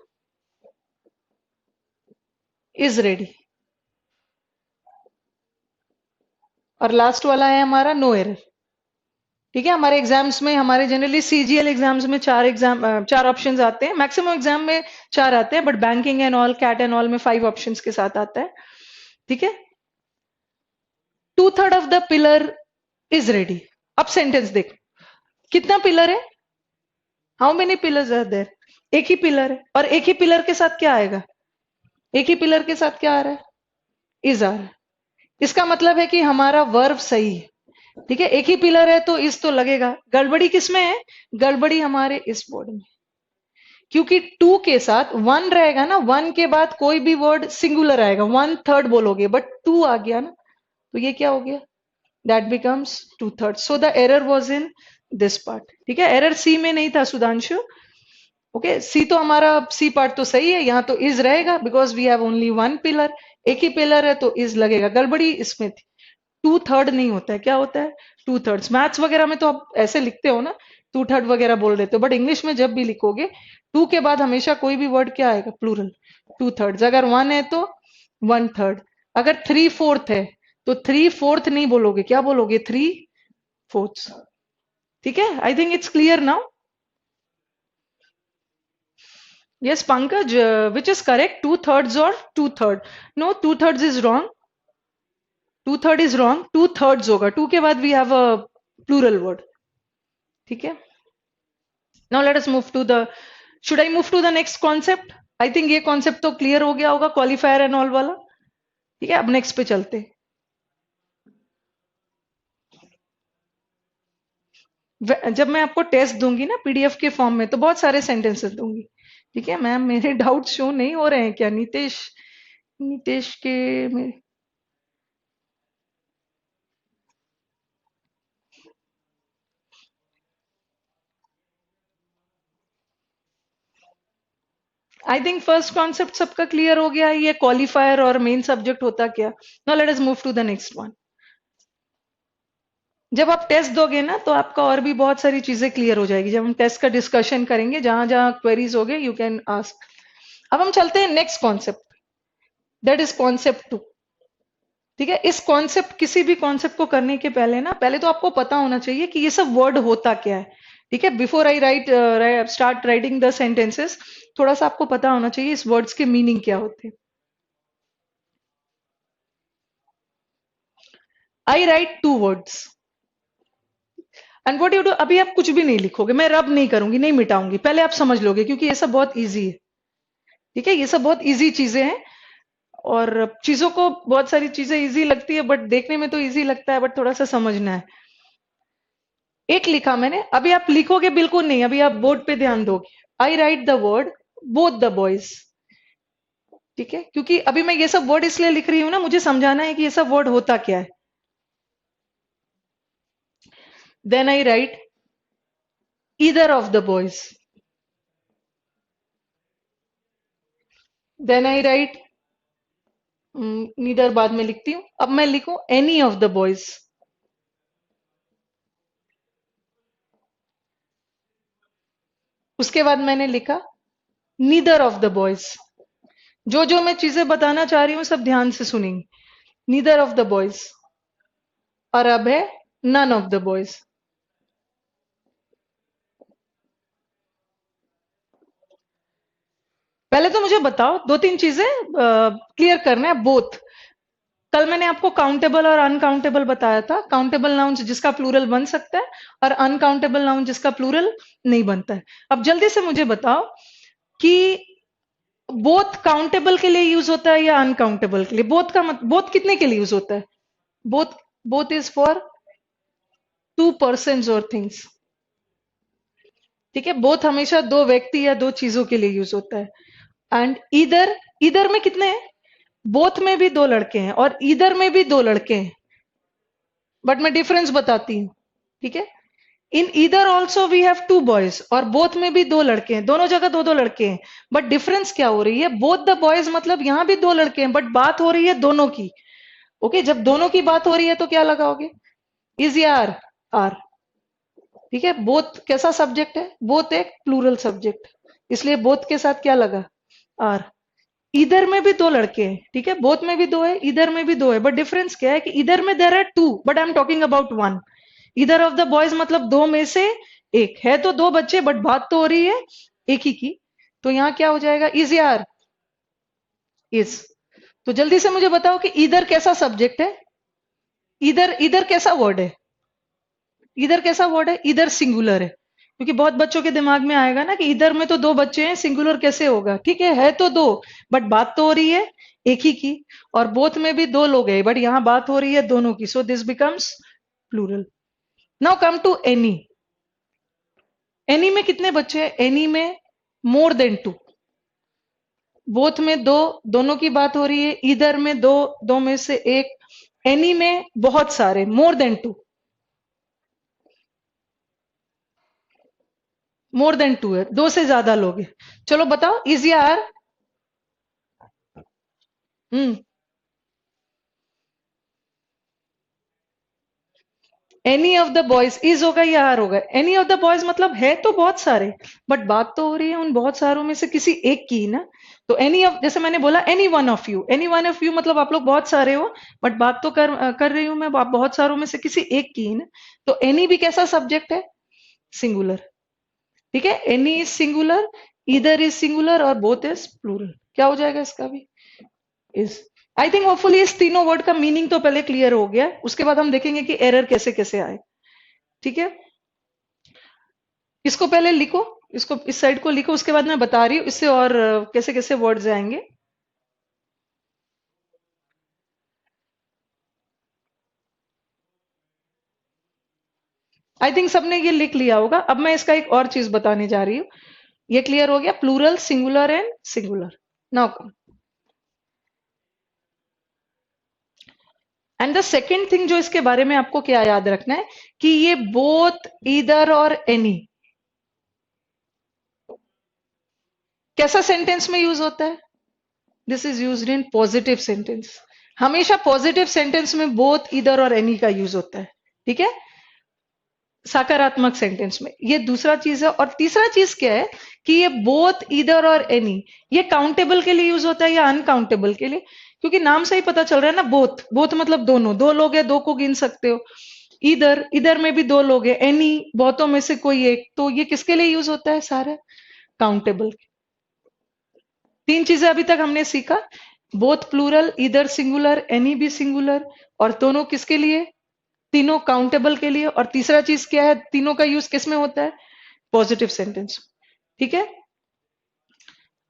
is ready. और लास्ट वाला है हमारा नो एरर। ठीक है, हमारे एग्जाम्स में, हमारे जनरली सीजीएल एग्जाम्स में चार ऑप्शंस आते हैं, मैक्सिमम एग्जाम में चार आते हैं, but banking and all, CAT and all में 5 ऑप्शंस के साथ आता है। ठीक है, two third of the pillar is ready. अब सेंटेंस देखो, कितना पिलर है, how many pillars are there, एक ही पिलर है, और एक ही पिलर के साथ क्या आएगा, एक ही पिलर के साथ क्या आ रहा है, इज आ रहा है। इसका मतलब है कि हमारा वर्ब सही है। ठीक है, एक ही पिलर है तो इस तो लगेगा। गड़बड़ी किसमें है, गड़बड़ी हमारे इस वर्ड में, क्योंकि टू के साथ वन रहेगा ना, वन के बाद कोई भी वर्ड सिंगुलर आएगा, वन थर्ड बोलोगे, बट टू आ गया ना, तो ये क्या हो गया, that becomes two third. So the error was in this part. ठीक है, एरर सी में नहीं था सुधांशु। ओके, सी तो हमारा सी पार्ट तो सही है, यहाँ तो इज रहेगा because we have only one pillar, एक ही पिलर है तो इज लगेगा। गड़बड़ी इसमें थी, टू थर्ड नहीं होता है, क्या होता है, टू थर्ड्स। मैथ्स वगैरह में तो आप ऐसे लिखते हो ना, टू थर्ड वगैरह बोल देते हो, बट इंग्लिश में जब भी लिखोगे, टू के बाद हमेशा कोई भी वर्ड क्या आएगा, प्लूरल, टू थर्ड्स। अगर वन है तो वन थर्ड, अगर थ्री फोर्थ है तो थ्री फोर्थ नहीं बोलोगे, क्या बोलोगे, थ्री फोर्थ। ठीक है, I think it's clear now. Yes, Pankaj, which is correct? Two thirds or two third? No, two thirds is wrong. Two third is wrong. Two thirds होगा. Two के बाद we have a plural word. ठीक है. Now let us move to the. Should I move to the next concept? I think ये concept तो clear हो गया होगा, qualifier and all वाला. ठीक है, अब next पे चलते हैं। जब मैं आपको टेस्ट दूंगी ना पीडीएफ के फॉर्म में, तो बहुत सारे सेंटेंसेस दूंगी। ठीक है मैम, मेरे डाउट शो नहीं हो रहे हैं क्या, नीतीश, नीतीश के मेरे, आई थिंक फर्स्ट कॉन्सेप्ट सबका क्लियर हो गया है, ये क्वालिफायर और मेन सब्जेक्ट होता क्या। Now let us move to the next one. जब आप टेस्ट दोगे ना तो आपका और भी बहुत सारी चीजें क्लियर हो जाएगी। जब हम टेस्ट का डिस्कशन करेंगे, जहां जहां क्वेरीज होगे, यू कैन आस्क। अब हम चलते हैं next concept, that is concept two. ठीक है, इस कॉन्सेप्ट, किसी भी कॉन्सेप्ट को करने के पहले ना, पहले तो आपको पता होना चाहिए कि ये सब वर्ड होता क्या है। ठीक है, before I start writing the sentences, थोड़ा सा आपको पता होना चाहिए इस वर्ड्स के मीनिंग क्या होते हैं। I write two words and what you do, अभी आप कुछ भी नहीं लिखोगे, मैं रब नहीं करूंगी, नहीं मिटाऊंगी, पहले आप समझ लोगे, क्योंकि ये सब बहुत इजी है। ठीक है, ये सब बहुत इजी चीजें हैं, और चीजों को, बहुत सारी चीजें इजी लगती है, बट देखने में तो इजी लगता है, बट थोड़ा सा समझना है। एक लिखा मैंने, अभी आप लिखोगे बिल्कुल नहीं, अभी आप बोर्ड पे ध्यान दोगे। I write the word both the boys. ठीक है, क्योंकि अभी मैं ये सब वर्ड इसलिए लिख रही हूं ना, मुझे समझाना है कि ये सब वर्ड होता क्या है। Then I write either of the boys, then I write neither बाद में लिखती हूं, अब मैं लिखूं एनी ऑफ द बॉयज। उसके बाद मैंने लिखा नीदर ऑफ द बॉयज। जो जो मैं चीजें बताना चाह रही हूं सब ध्यान से सुनेंगे। नीदर ऑफ द बॉयज, और अब है नन ऑफ द बॉयज। पहले तो मुझे बताओ दो तीन चीजें क्लियर करना है। बोथ, कल मैंने आपको काउंटेबल और अनकाउंटेबल बताया था। काउंटेबल नाउन जिसका प्लूरल बन सकता है और अनकाउंटेबल नाउन जिसका प्लूरल नहीं बनता है। अब जल्दी से मुझे बताओ कि बोथ काउंटेबल के लिए यूज होता है या अनकाउंटेबल के लिए? बोथ का बोथ कितने के लिए यूज होता है? Both, both is for two person or things. ठीक है, बोथ हमेशा दो व्यक्ति या दो चीजों के लिए यूज होता है। एंड ईदर, ईदर में कितने हैं? बोथ में भी दो लड़के हैं और ईदर में भी दो लड़के हैं, बट मैं डिफरेंस बताती हूँ। ठीक है, in either also we have two boys, और बोथ में भी दो लड़के हैं, दोनों जगह दो दो लड़के हैं। बट डिफरेंस क्या हो रही है? बोथ द बॉयज मतलब यहां भी दो लड़के हैं, बट बात हो रही है दोनों की। ओके, जब दोनों की बात हो रही है तो क्या लगाओगे? इज या आर? आर। ठीक है, बोथ कैसा सब्जेक्ट है? बोथ एक प्लूरल सब्जेक्ट, इसलिए बोथ के साथ क्या लगा? आर। इधर में भी दो लड़के हैं, ठीक है, बोथ में भी दो है, इधर में भी दो है, बट डिफरेंस क्या है कि इधर में there are two, but I am talking about one. Either of the boys मतलब दो में से एक है, तो दो बच्चे, बट बात तो हो रही है एक ही की। तो यहां क्या हो जाएगा? इज या आर? इज। तो जल्दी से मुझे बताओ कि इधर कैसा सब्जेक्ट है? इधर, इधर कैसा वर्ड है? इधर कैसा वर्ड है? इधर सिंगुलर है, क्योंकि बहुत बच्चों के दिमाग में आएगा ना कि इधर में तो दो बच्चे हैं, सिंगुलर कैसे होगा? ठीक है तो दो, बट बात तो हो रही है एक ही की। और बोथ में भी दो लोग हैं, बट यहां बात हो रही है दोनों की, so this becomes plural. Now come to any. Any में कितने बच्चे हैं? एनी में मोर देन टू। बोथ में दो, दोनों की बात हो रही है, इधर में दो, दो में से एक। एनी में बहुत सारे, more than two, more than two है, दो से ज्यादा लोग हैं। चलो बताओ, इज या are? Hmm, any of the boys, is होगा या आर होगा? एनी ऑफ द बॉयज मतलब है तो बहुत सारे, बट बात तो हो रही है उन बहुत सारों में से किसी एक की ना। तो एनी ऑफ, जैसे मैंने बोला any one of you, any one of you मतलब आप लोग बहुत सारे हो, बट बात तो कर रही हूं मैं आप बहुत सारों में से किसी एक की ना। तो एनी भी कैसा सब्जेक्ट है? सिंगुलर। ठीक है, एनी इज सिंगुलर, इधर इज सिंगुलर, और बोथ इज प्लूरल। क्या हो जाएगा इसका भी? इज। आई थिंक होपफुली इस तीनों वर्ड का मीनिंग तो पहले क्लियर हो गया, उसके बाद हम देखेंगे कि एरर कैसे कैसे आए। ठीक है, इसको पहले लिखो, इसको इस साइड को लिखो, उसके बाद मैं बता रही हूँ इससे और कैसे कैसे वर्ड्स आएंगे। आई थिंक सबने ये लिख लिया होगा। अब मैं इसका एक और चीज बताने जा रही हूँ। ये क्लियर हो गया, plural, singular and singular. Now come, and the second thing जो इसके बारे में आपको क्या याद रखना है कि ये बोथ, ईदर और एनी कैसा सेंटेंस में यूज होता है? This is used in positive sentence. हमेशा पॉजिटिव सेंटेंस में बोथ, ईदर और एनी का यूज होता है। ठीक है, सकारात्मक सेंटेंस में। ये दूसरा चीज है। और तीसरा चीज क्या है कि ये बोथ, ईदर और एनी, ये काउंटेबल के लिए यूज होता है या अनकाउंटेबल के लिए? क्योंकि नाम से ही पता चल रहा है ना, बोथ, बोथ मतलब दोनों, दो लोग हैं, दो को गिन सकते हो। इधर, इधर में भी दो लोग हैं, एनी बहुतों में से कोई एक, तो ये किसके लिए यूज होता है? सारा काउंटेबल। तीन चीजें अभी तक हमने सीखा, बोथ प्लूरल, इधर सिंगुलर, एनी भी सिंगुलर, और दोनों किसके लिए? तीनों काउंटेबल के लिए। और तीसरा चीज क्या है? तीनों का यूज किस में होता है? Positive sentence. ठीक है,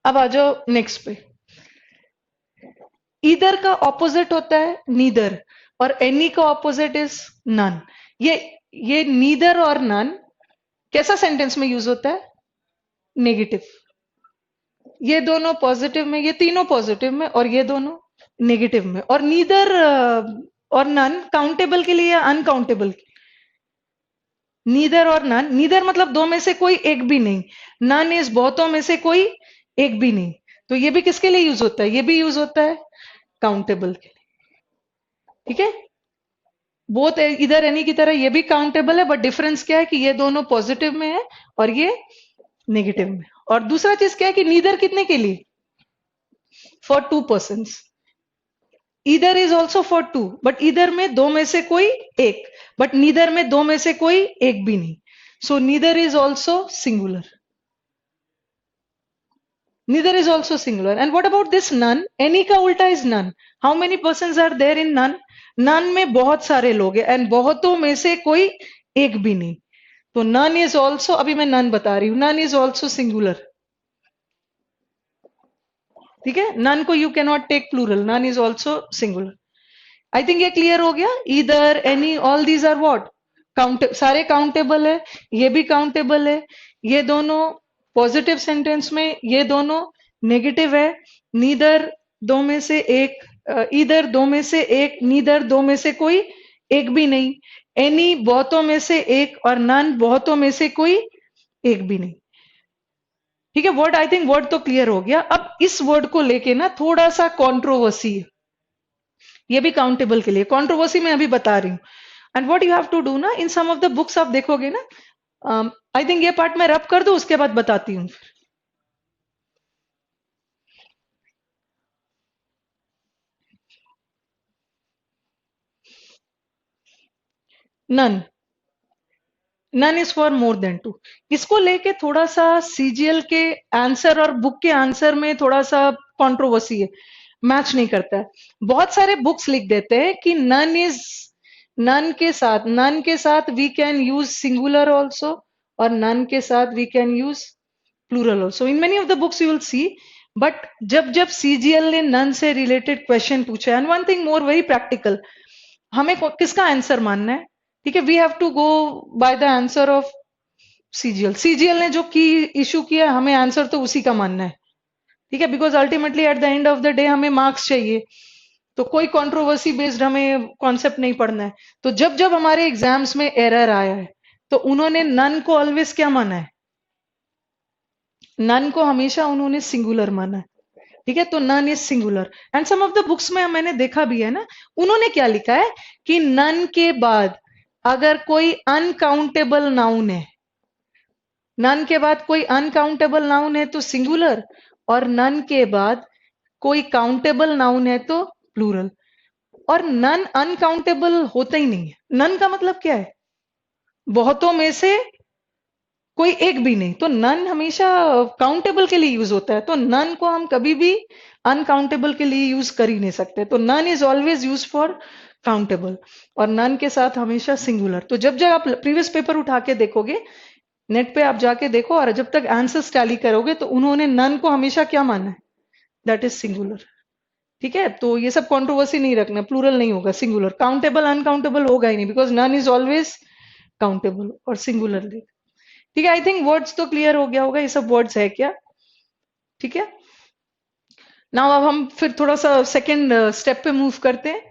अब आ जाओ नेक्स्ट पे। ईदर का ऑपोजिट होता है नीदर, और एनी का ऑपोजिट इज नन। ये नीदर और नन कैसा सेंटेंस में यूज होता है? नेगेटिव। ये दोनों पॉजिटिव में, ये तीनों पॉजिटिव में, और ये दोनों नेगेटिव में। और नीदर और नन काउंटेबल के लिए या अनकाउंटेबल? नीदर और नन, नीदर मतलब दो में से कोई एक भी नहीं, नन इज बहुतों में से कोई एक भी नहीं। तो ये भी किसके लिए यूज होता है, ये भी यूज होता है काउंटेबल के लिए। ठीक है, बोथ इधर एनी की तरह ये भी काउंटेबल है, बट डिफरेंस क्या है कि ये दोनों पॉजिटिव में है और ये नेगेटिव में। और दूसरा चीज क्या है कि नीदर कितने के लिए, for two person. Either is also for two, but either में दो में से कोई एक, बट नीदर में दो में से कोई एक भी नहीं। So neither is also singular, neither is also singular. And what about this none, any का उल्टा is none. How many person are there in none, none में बहुत सारे लोग हैं एंड बहुतों में से कोई एक भी नहीं। तो नन इज ऑल्सो, अभी मैं नन बता रही हूं, नन इज ऑल्सो सिंगुलर। ठीक है, नन को you can not take plural, none is also singular. I think ये क्लियर हो गया। Either any all these are what, count, सारे काउंटेबल है, ये भी काउंटेबल है। ये दोनों पॉजिटिव सेंटेंस में, ये दोनों नेगेटिव है। नीदर दो में से एक, इधर दो में से एक, नीदर दो में से कोई एक भी नहीं, एनी बहुतों में से एक और नन बहुतों में से कोई एक भी नहीं। ठीक है, वर्ड, आई थिंक वर्ड तो क्लियर हो गया। अब इस वर्ड को लेके ना थोड़ा सा कंट्रोवर्सी है, ये भी काउंटेबल के लिए कंट्रोवर्सी मैं अभी बता रही हूँ। And what you have to do ना, in some of the books आप देखोगे ना, आई थिंक ये पार्ट मैं रब कर दूं उसके बाद बताती हूँ। None, none is for more than two. इसको लेके थोड़ा सा सीजीएल के आंसर और बुक के आंसर में थोड़ा सा कंट्रोवर्सी है, मैच नहीं करता है। बहुत सारे बुक्स लिख देते हैं कि नन इज, नन के साथ we can use singular also, और नन के साथ we can use plural also in many of the books you will see. But जब जब सीजीएल ने नन से रिलेटेड क्वेश्चन पूछा, and one thing more very practical, हमें किसका आंसर मानना है। ठीक है, we have to go by the answer of CGL. CGL ने जो की इशू किया, हमें आंसर तो उसी का मानना है। ठीक है, because ultimately at the end of the day हमें मार्क्स चाहिए, तो कोई कंट्रोवर्सी बेस्ड हमें कॉन्सेप्ट नहीं पढ़ना है। तो जब जब हमारे एग्जाम्स में एरर आया है, तो उन्होंने नन को ऑलवेज क्या माना है, नन को हमेशा उन्होंने सिंगुलर माना है। ठीक है, तो none is singular. And some of the books में मैंने देखा भी है ना, उन्होंने क्या लिखा है कि नन के बाद अगर कोई अनकाउंटेबल नाउन है, नन के बाद कोई अनकाउंटेबल नाउन है तो सिंगुलर, और नन के बाद कोई काउंटेबल नाउन है तो प्लूरल। और नन अनकाउंटेबल होता ही नहीं है। नन का मतलब क्या है, बहुतों में से कोई एक भी नहीं। तो नन हमेशा काउंटेबल के लिए यूज होता है, तो नन को हम कभी भी अनकाउंटेबल के लिए यूज कर ही नहीं सकते। तो none is always use for countable, और नन के साथ हमेशा सिंगुलर। तो जब जब आप प्रीवियस पेपर उठा के देखोगे, नेट पे आप जाके देखो, और जब तक आंसर्स टैली करोगे, तो उन्होंने नन को हमेशा क्या माना है, दैट इज सिंगुलर। ठीक है, तो ये सब कंट्रोवर्सी नहीं रखना, प्लूरल नहीं होगा, सिंगुलर। काउंटेबल अनकाउंटेबल होगा ही नहीं, because none is always countable और सिंगुलर। ठीक है, आई थिंक वर्ड्स तो क्लियर हो गया होगा, ये सब वर्ड्स है क्या। ठीक है, नाउ अब हम फिर थोड़ा सा सेकंड स्टेप पे मूव करते हैं।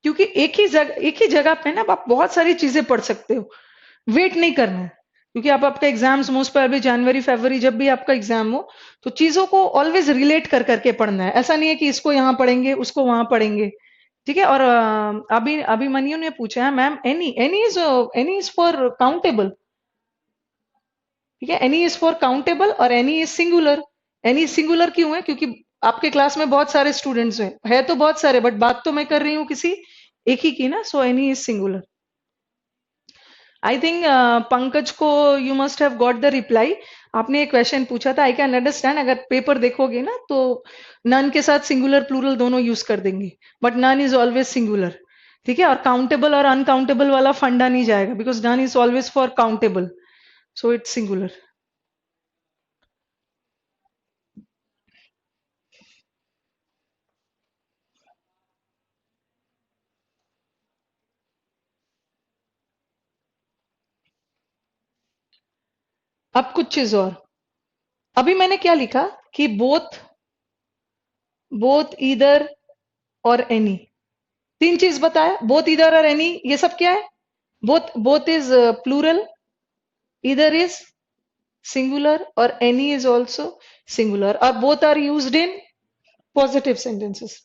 क्योंकि एक ही जगह पे ना आप बहुत सारी चीजें पढ़ सकते हो, वेट नहीं करना है। क्योंकि आप आपका एग्जाम्स मोस्ट प्रोबेबली जनवरी फरवरी जब भी आपका एग्जाम हो, तो चीजों को ऑलवेज रिलेट कर करके पढ़ना है। ऐसा नहीं है कि इसको यहाँ पढ़ेंगे उसको वहां पढ़ेंगे। ठीक है, और अभी अभिमन्यु ने पूछा है, ma'am any is for countable. ठीक है, एनी इज फॉर काउंटेबल और any is singular. Any singular क्यों है, क्योंकि आपके क्लास में बहुत सारे स्टूडेंट्स हैं, है तो बहुत सारे, बट बात तो मैं कर रही हूँ किसी एक ही की ना, so any is singular. I think Pankaj को you must have got the reply. आपने एक क्वेश्चन पूछा था, आई कैन अंडरस्टैंड, अगर पेपर देखोगे ना तो नन के साथ सिंगुलर प्लूरल दोनों यूज कर देंगे, but none is always singular. ठीक है, और काउंटेबल और अनकाउंटेबल वाला फंडा नहीं जाएगा, because none is always for countable, so it's singular. अब कुछ चीज और, अभी मैंने क्या लिखा कि बोथ बोथ ईदर और एनी, तीन चीज बताया, बोथ ईदर और एनी, ये सब क्या है? Both is plural, either is singular और एनी इज ऑल्सो सिंगुलर, और both are used in positive sentences.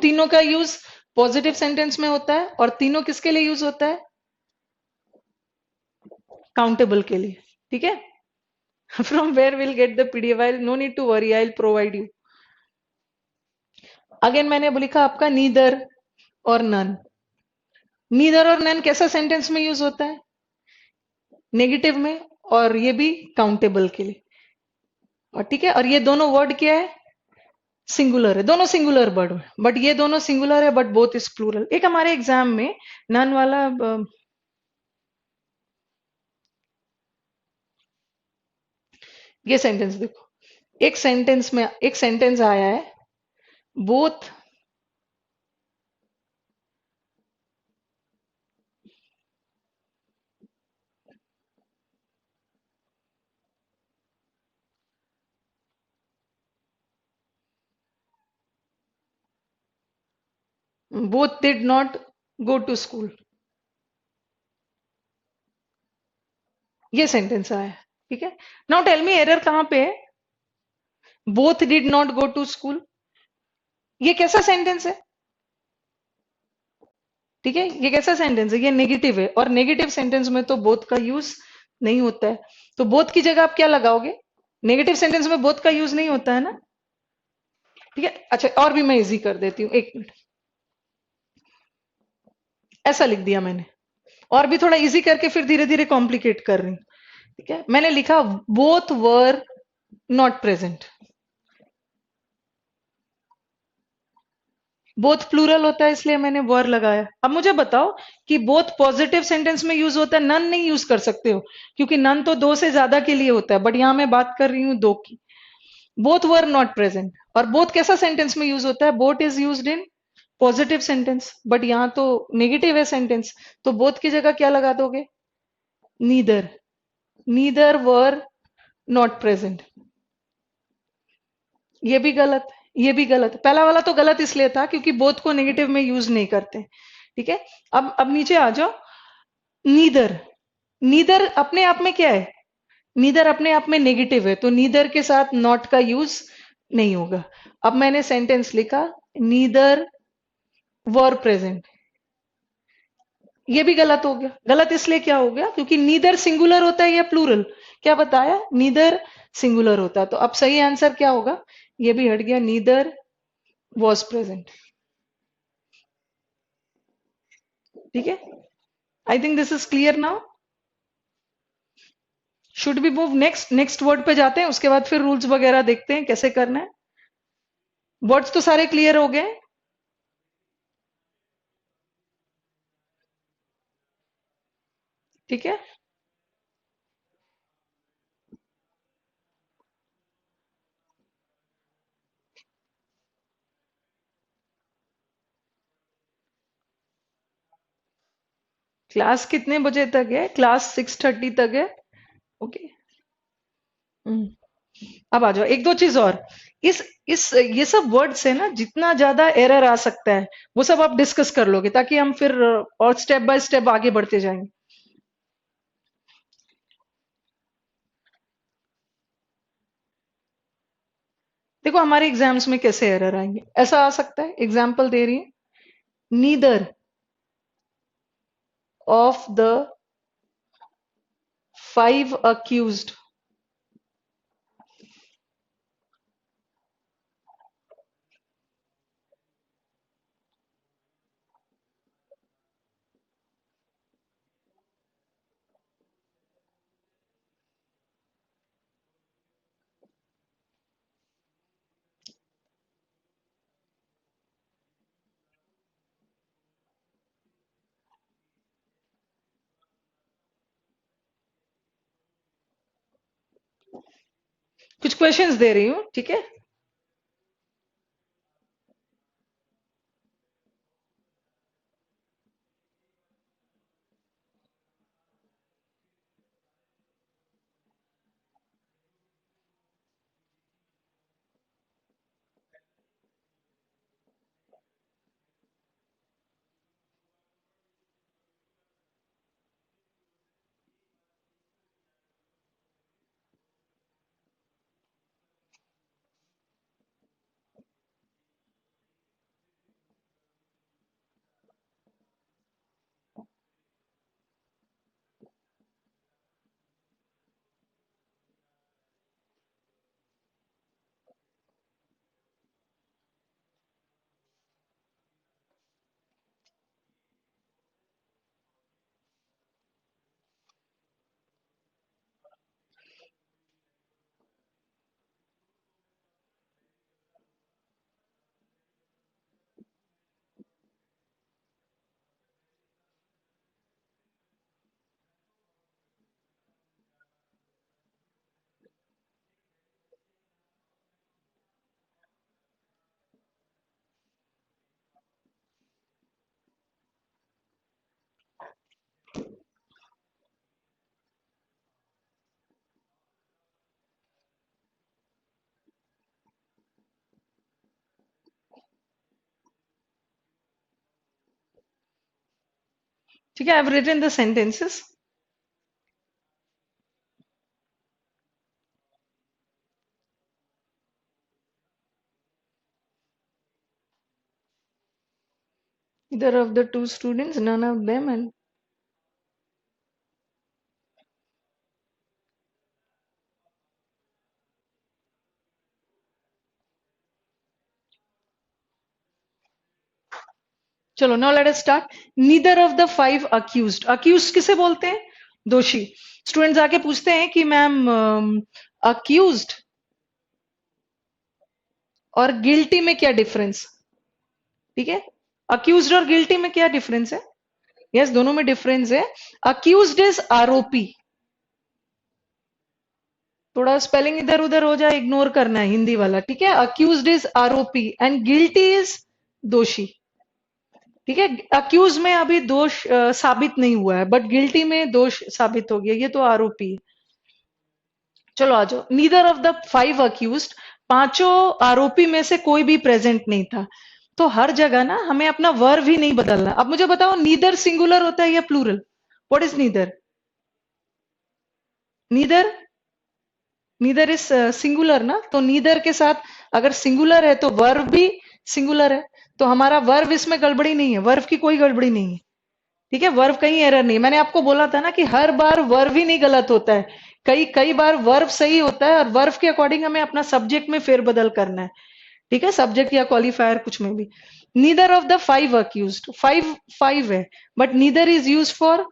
तीनों का यूज पॉजिटिव सेंटेंस में होता है, और तीनों किसके लिए यूज होता है? काउंटेबल के लिए, ठीक है। From where will get the PDF? I no need to worry, I provide you. Again मैंने लिखा आपका नीदर और नन। नीदर और नन कैसा सेंटेंस में यूज होता है? नेगेटिव में, और ये भी काउंटेबल के लिए, और ठीक है। और ये दोनों वर्ड क्या है? सिंगुलर है, दोनों सिंगुलर वर्ड है, बट ये दोनों सिंगुलर है, बट बोथ इज प्लूरल। एक हमारे एग्जाम में नन वाला, ये सेंटेंस देखो, एक सेंटेंस आया है, both both did not go to school, ये सेंटेंस आया है, ठीक है। नाउ टेल मी एरर कहां पे है? Both did not go to school, ये कैसा सेंटेंस है? ठीक है, ये कैसा सेंटेंस है? ये नेगेटिव है, और नेगेटिव सेंटेंस में तो बोथ का यूज नहीं होता है। तो बोथ की जगह आप क्या लगाओगे? नेगेटिव सेंटेंस में बोथ का यूज नहीं होता है ना, ठीक है। अच्छा, और भी मैं इजी कर देती हूँ, एक मिनट। ऐसा लिख दिया मैंने, और भी थोड़ा इजी करके फिर धीरे धीरे कॉम्प्लिकेट कर रही हूँ, ठीक है। मैंने लिखा both were not present. Both plural होता है, इसलिए मैंने वर लगाया। अब मुझे बताओ कि बोथ पॉजिटिव सेंटेंस में यूज होता है, नन नहीं यूज कर सकते हो, क्योंकि नन तो दो से ज्यादा के लिए होता है, बट यहां मैं बात कर रही हूं दो की। बोथ वर नॉट प्रेजेंट, और बोथ कैसा सेंटेंस में यूज होता है? Both is used in positive sentence, but यहां तो नेगेटिव है सेंटेंस, तो बोथ की जगह क्या लगा दोगे? Neither. Neither were not present, ये भी गलत, ये भी गलत। पहला वाला तो गलत इसलिए था क्योंकि बोथ को नेगेटिव में यूज नहीं करते, ठीक है। अब नीचे आ जाओ। नीदर, नीदर अपने आप में क्या है? नीदर अपने आप में नेगेटिव है, तो नीदर के साथ नॉट का यूज नहीं होगा। अब मैंने सेंटेंस लिखा, नीदर वर प्रेजेंट, ये भी गलत हो गया। गलत इसलिए क्या हो गया? क्योंकि नीदर सिंगुलर होता है या प्लूरल? क्या बताया? नीदर सिंगुलर होता है, तो अब सही आंसर क्या होगा? ये भी हट गया, नीदर वॉज प्रेजेंट, ठीक है। I think this is clear now. Should be move next, next word पे जाते हैं, उसके बाद फिर रूल्स वगैरह देखते हैं कैसे करना है। वर्ड्स तो सारे क्लियर हो गए, ठीक है। क्लास कितने बजे तक है? क्लास 6:30 तक है, ओके। अब आ जाओ, एक दो चीज और। इस ये सब वर्ड्स है ना, जितना ज्यादा एरर आ सकता है वो सब आप डिस्कस कर लोगे, ताकि हम फिर और स्टेप बाय स्टेप आगे बढ़ते जाएंगे। देखो हमारे एग्जाम्स में कैसे एरर आएंगे, ऐसा आ सकता है, एग्जाम्पल दे रही है, नीदर ऑफ द 5 accused, कुछ क्वेश्चंस दे रही हूँ, ठीक है। ठीक है, I have written the sentences. Either of the two students, none of them, and चलो now let us start. Neither of the five accused. Accused किसे बोलते हैं? दोषी. स्टूडेंट्स आके पूछते हैं कि मैम accused और गिल्टी में क्या डिफरेंस? ठीक है, अक्यूज्ड और गिल्टी में क्या डिफरेंस है? यस, दोनों में डिफरेंस है. अक्यूज्ड इज आरोपी. थोड़ा स्पेलिंग इधर उधर हो जाए, इग्नोर करना है हिंदी वाला. ठीक है, अक्यूज्ड इज आरोपी एंड गिल्टी इज दोषी. ठीक है, अक्यूज में अभी दोष साबित नहीं हुआ है, बट गिल्टी में दोष साबित हो गया, ये तो आरोपी है. चलो आ जाओ. Neither of the five accused, पांचों आरोपी में से कोई भी प्रेजेंट नहीं था. तो हर जगह ना हमें अपना वर्ब ही नहीं बदलना. अब मुझे बताओ, नीदर सिंगुलर होता है या plural? What is neither? Neither, neither is singular ना. तो नीदर के साथ अगर सिंगुलर है तो वर्ब भी सिंगुलर है. तो हमारा वर्ब इसमें गड़बड़ी नहीं है, वर्ब की कोई गड़बड़ी नहीं है. ठीक है, वर्ब कहीं एरर नहीं. मैंने आपको बोला था ना कि हर बार वर्ब ही नहीं गलत होता है, कई कई बार वर्ब सही होता है, और वर्ब के अकॉर्डिंग हमें अपना सब्जेक्ट में फेरबदल करना है. ठीक है, सब्जेक्ट या क्वालिफायर कुछ में भी. Neither of the five accused, five five है, but neither is use for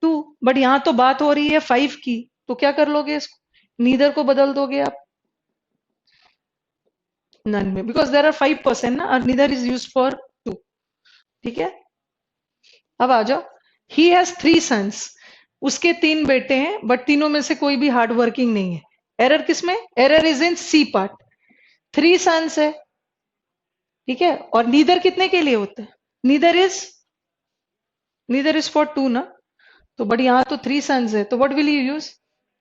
two. But यहां तो बात हो रही है फाइव की, तो क्या कर लोगे इसको? नीदर को बदल दोगे आप नन में, बिकॉज देर आर 5% ना, और neither is use for two. ठीक है, अब आ जाओ. He has three sons. उसके तीन बेटे हैं, बट तीनों में से कोई भी हार्ड वर्किंग नहीं है. एरर किसमें? Error is in C part. Three sons है. ठीक है, और नीदर कितने के लिए होता है? नीदर इज फॉर टू ना. तो बट यहाँ तो थ्री सन्स है, तो what will you use?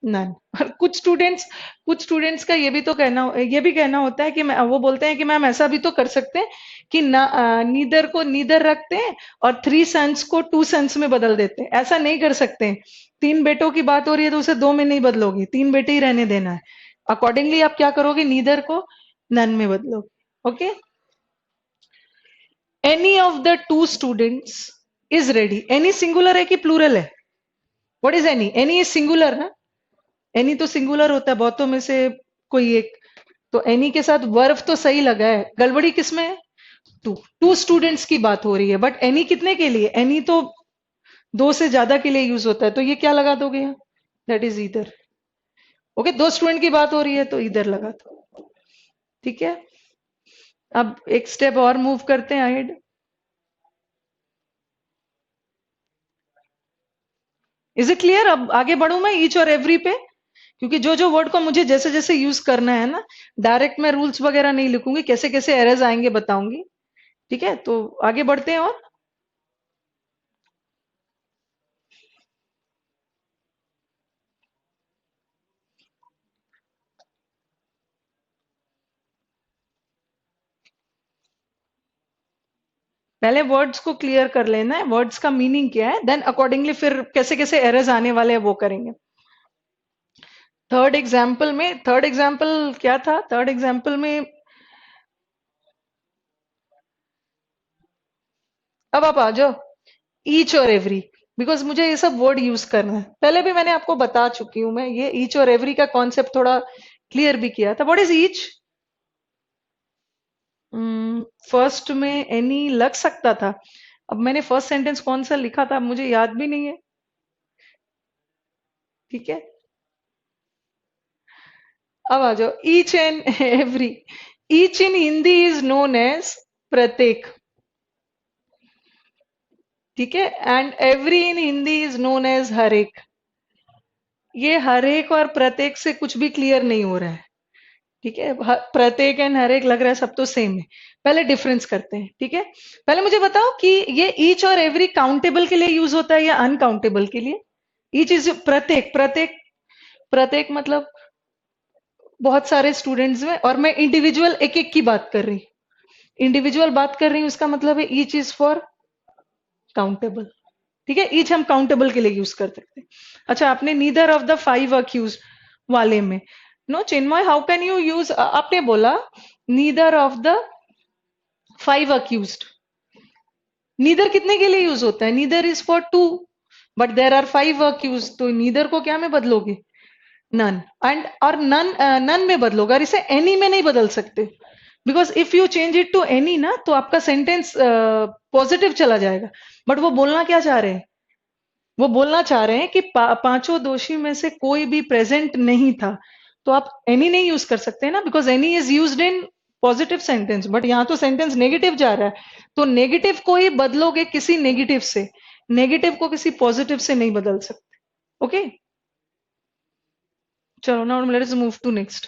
None. और कुछ स्टूडेंट्स का ये भी कहना होता है कि वो बोलते हैं कि मैम ऐसा भी तो कर सकते हैं कि नीदर को नीदर रखते हैं और थ्री सन्स को टू सन्स में बदल देते हैं. ऐसा नहीं कर सकते हैं. तीन बेटों की बात हो रही है तो उसे दो में नहीं बदलोगे, तीन बेटे ही रहने देना है. अकॉर्डिंगली आप क्या करोगे? नीदर को नन में बदलोगे. Okay. Any of the two students is ready. Any singular है कि प्लूरल है? What is any? Any is singular ना. एनी तो सिंगुलर होता है, बहुतों में से कोई एक. तो एनी के साथ वर्ब तो सही लगा है, गड़बड़ी किसमें है? टू. टू स्टूडेंट्स की बात हो रही है, बट एनी कितने के लिए? एनी तो दो से ज्यादा के लिए यूज होता है, तो ये क्या लगा दोगे यहाँ? दैट इज इधर. ओके, दो स्टूडेंट की बात हो रही है तो इधर लगा दो. ठीक है, अब एक स्टेप और मूव करते हैं अहेड. Is it clear? अब आगे बढ़ू मैं ईच और एवरी पे, क्योंकि जो जो वर्ड को मुझे जैसे जैसे यूज करना है ना, डायरेक्ट मैं रूल्स वगैरह नहीं लिखूंगी, कैसे कैसे एरर्स आएंगे बताऊंगी. ठीक है, तो आगे बढ़ते हैं. और पहले वर्ड्स को क्लियर कर लेना है, वर्ड्स का मीनिंग क्या है, देन अकॉर्डिंगली फिर कैसे कैसे एरर्स आने वाले हैं वो करेंगे. थर्ड एग्जाम्पल क्या था? थर्ड एग्जाम्पल में अब आप आ जाओ. ईच और एवरी, बिकॉज मुझे ये सब वर्ड यूज करना है. पहले भी मैंने आपको बता चुकी हूं, मैं ये ईच और एवरी का कॉन्सेप्ट थोड़ा क्लियर भी किया था. What is each? फर्स्ट में एनी लग सकता था. अब मैंने फर्स्ट सेंटेंस कौन सा लिखा था मुझे याद भी नहीं है. ठीक है, अब आ जाओ. Each and every. Each in Hindi is known as प्रत्येक. ठीक है, and every in Hindi is known as हर एक. ये हर एक और प्रत्येक से कुछ भी क्लियर नहीं हो रहा है. ठीक है, प्रत्येक एंड हर एक लग रहा है सब तो सेम है. पहले डिफरेंस करते हैं. ठीक है, पहले मुझे बताओ कि ये ईच और एवरी काउंटेबल के लिए यूज होता है या अनकाउंटेबल के लिए? ईच इज प्रत्येक. प्रत्येक, प्रत्येक मतलब बहुत सारे स्टूडेंट्स में, और मैं इंडिविजुअल एक एक की बात कर रही हूँ. इंडिविजुअल बात कर रही हूँ, इसका मतलब है ईच इज फॉर काउंटेबल. ठीक है, ईच हम काउंटेबल के लिए यूज कर सकते हैं। अच्छा, आपने नीदर ऑफ द 5 अक्यूज वाले में, no Chinmay, how can you use, आपने बोला neither of the 5 accused, neither कितने के लिए यूज होता है? Neither is for 2, but there are 5 accused, तो नीदर को क्या में बदलोगे? नन। एंड और नन, नन में बदलोगे, और इसे एनी में नहीं बदल सकते, because if you change it to any ना, तो आपका सेंटेंस पॉजिटिव चला जाएगा। बट वो बोलना क्या चाह रहे हैं? वो बोलना चाह रहे हैं कि पांचों दोषी में से कोई भी प्रेजेंट नहीं था, तो आप एनी नहीं यूज कर सकते ना, because any is used in positive sentence, but यहाँ तो सेंटेंस नेगेटिव जा रहा है, तो नेगेटिव को ही बदलोगे किसी नेगेटिव से, नेगेटिव को किसी पॉजिटिव से नहीं बदल सकते। ओके, चलो now let us move to next.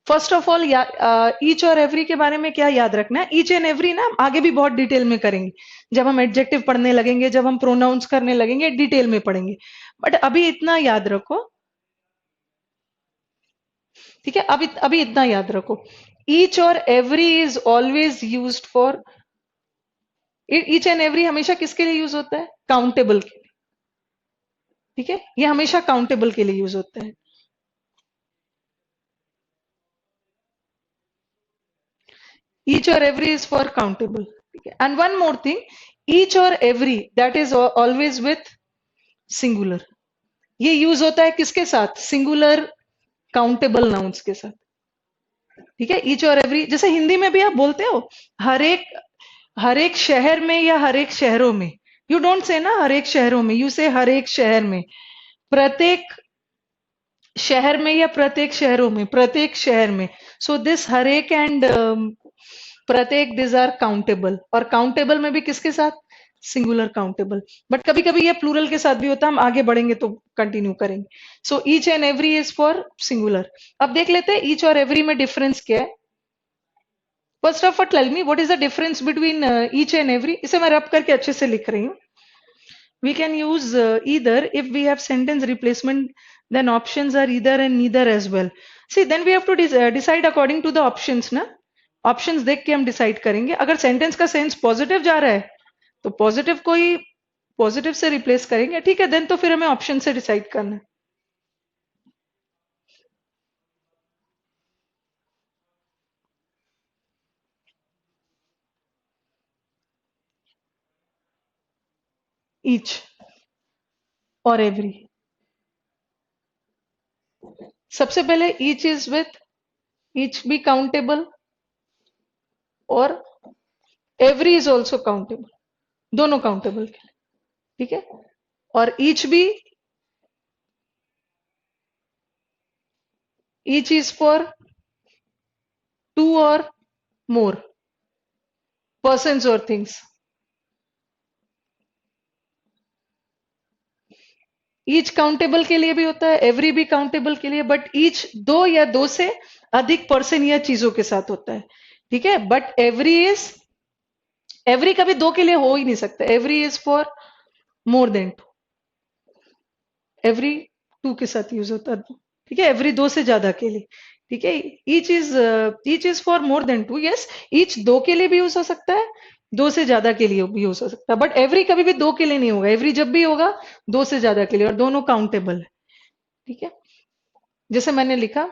First of all, each और एवरी के बारे में क्या याद रखना है? ईच एंड एवरी ना आगे भी बहुत डिटेल में करेंगे, जब हम एडजेक्टिव पढ़ने लगेंगे, जब हम प्रोनाउंस करने लगेंगे, डिटेल में पढ़ेंगे, बट अभी इतना याद रखो, ठीक है? अभी इतना याद रखो, ईच और every is always used for, each and every हमेशा किसके लिए यूज होता है? काउंटेबल के लिए, ठीक है? ये हमेशा काउंटेबल के लिए यूज होता है। Each or every is for countable. Okay. And one more thing, each or every, that is always with singular. ये यूज होता है किसके साथ? सिंगुलर काउंटेबल नाउन्स के साथ, ठीक है? ईच और एवरी, जैसे हिंदी में भी आप बोलते हो हर एक शहर में या हर एक शहरों में, यू डोंट से ना हर एक शहरों में, यू से हर एक शहर में, प्रत्येक शहर में या प्रत्येक शहरों में, प्रत्येक शहर में। सो दिस हर एक एंड प्रत्येक, दिस आर काउंटेबल, और काउंटेबल में भी किसके साथ? सिंगुलर काउंटेबल, बट कभी कभी ये प्लूरल के साथ भी होता है, हम आगे बढ़ेंगे तो कंटिन्यू करेंगे। So each and every is for singular. अब देख लेते हैं ईच और एवरी में डिफरेंस क्या है। First of all tell me what is the difference between each and every. इसे मैं रब करके अच्छे से लिख रही हूँ। We can use either if we have sentence replacement, then options are either and neither as well. See, then we have to decide according to the options ना, ऑप्शंस देख के हम डिसाइड करेंगे। अगर सेंटेंस का सेंस पॉजिटिव जा रहा है तो पॉजिटिव को ही पॉजिटिव से रिप्लेस करेंगे, ठीक है? देन तो फिर हमें ऑप्शन से डिसाइड करना है। ईच और एवरी, सबसे पहले ईच इज विथ, ईच भी काउंटेबल और एवरी इज ऑल्सो काउंटेबल, दोनों काउंटेबल के लिए, ठीक है? और ईच इज फॉर 2 और मोर पर्सन्स और थिंग्स। ईच काउंटेबल के लिए भी होता है, एवरी भी काउंटेबल के लिए, बट ईच दो या दो से अधिक पर्सन या चीजों के साथ होता है, ठीक है? बट एवरी कभी दो के लिए हो ही नहीं सकता, every is for more than two, every 2 के साथ यूज होता है, ठीक है? एवरी दो से ज्यादा के लिए, ठीक है? Each is for more than two, yes, each दो के लिए भी यूज हो सकता है, दो से ज्यादा के लिए भी यूज हो सकता है, बट एवरी कभी भी दो के लिए नहीं होगा, एवरी जब भी होगा दो से ज्यादा के लिए, और दोनों काउंटेबल है, ठीक है? जैसे मैंने लिखा,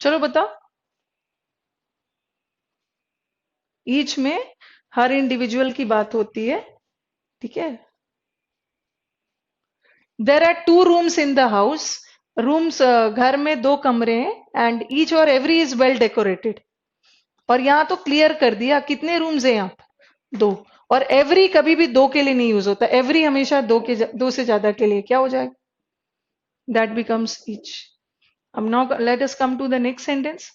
चलो बताओ। ईच में हर इंडिविजुअल की बात होती है, ठीक है? There are 2 rooms in the house, rooms, घर में 2 कमरे हैं, एंड ईच और एवरी इज वेल डेकोरेटेड। और यहां तो क्लियर कर दिया कितने रूम्स हैं यहाँ पर? 2। और एवरी कभी भी 2 के लिए नहीं यूज होता, एवरी हमेशा 2 से ज्यादा के लिए क्या हो जाएगा? That becomes each. अब now let us come to the next sentence.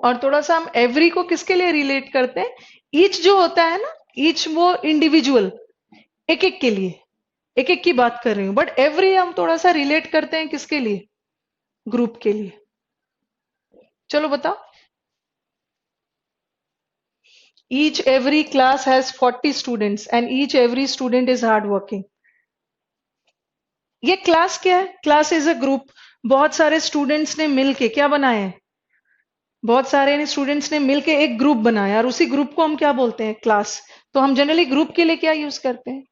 और थोड़ा सा हम एवरी को किसके लिए रिलेट करते हैं? ईच जो होता है ना, ईच वो इंडिविजुअल, एक एक के लिए, एक एक की बात कर रही हूं, बट एवरी हम थोड़ा सा रिलेट करते हैं किसके लिए? ग्रुप के लिए। चलो बताओ। Each every class has 40 students and each every student is hard working. ये क्लास क्या है? Class is a group. बहुत सारे स्टूडेंट्स ने मिलके क्या बनाए हैं? बहुत सारे स्टूडेंट्स ने मिलके एक ग्रुप बनाया, और उसी ग्रुप को हम क्या बोलते हैं? क्लास। तो हम जनरली ग्रुप के लिए क्या यूज करते हैं?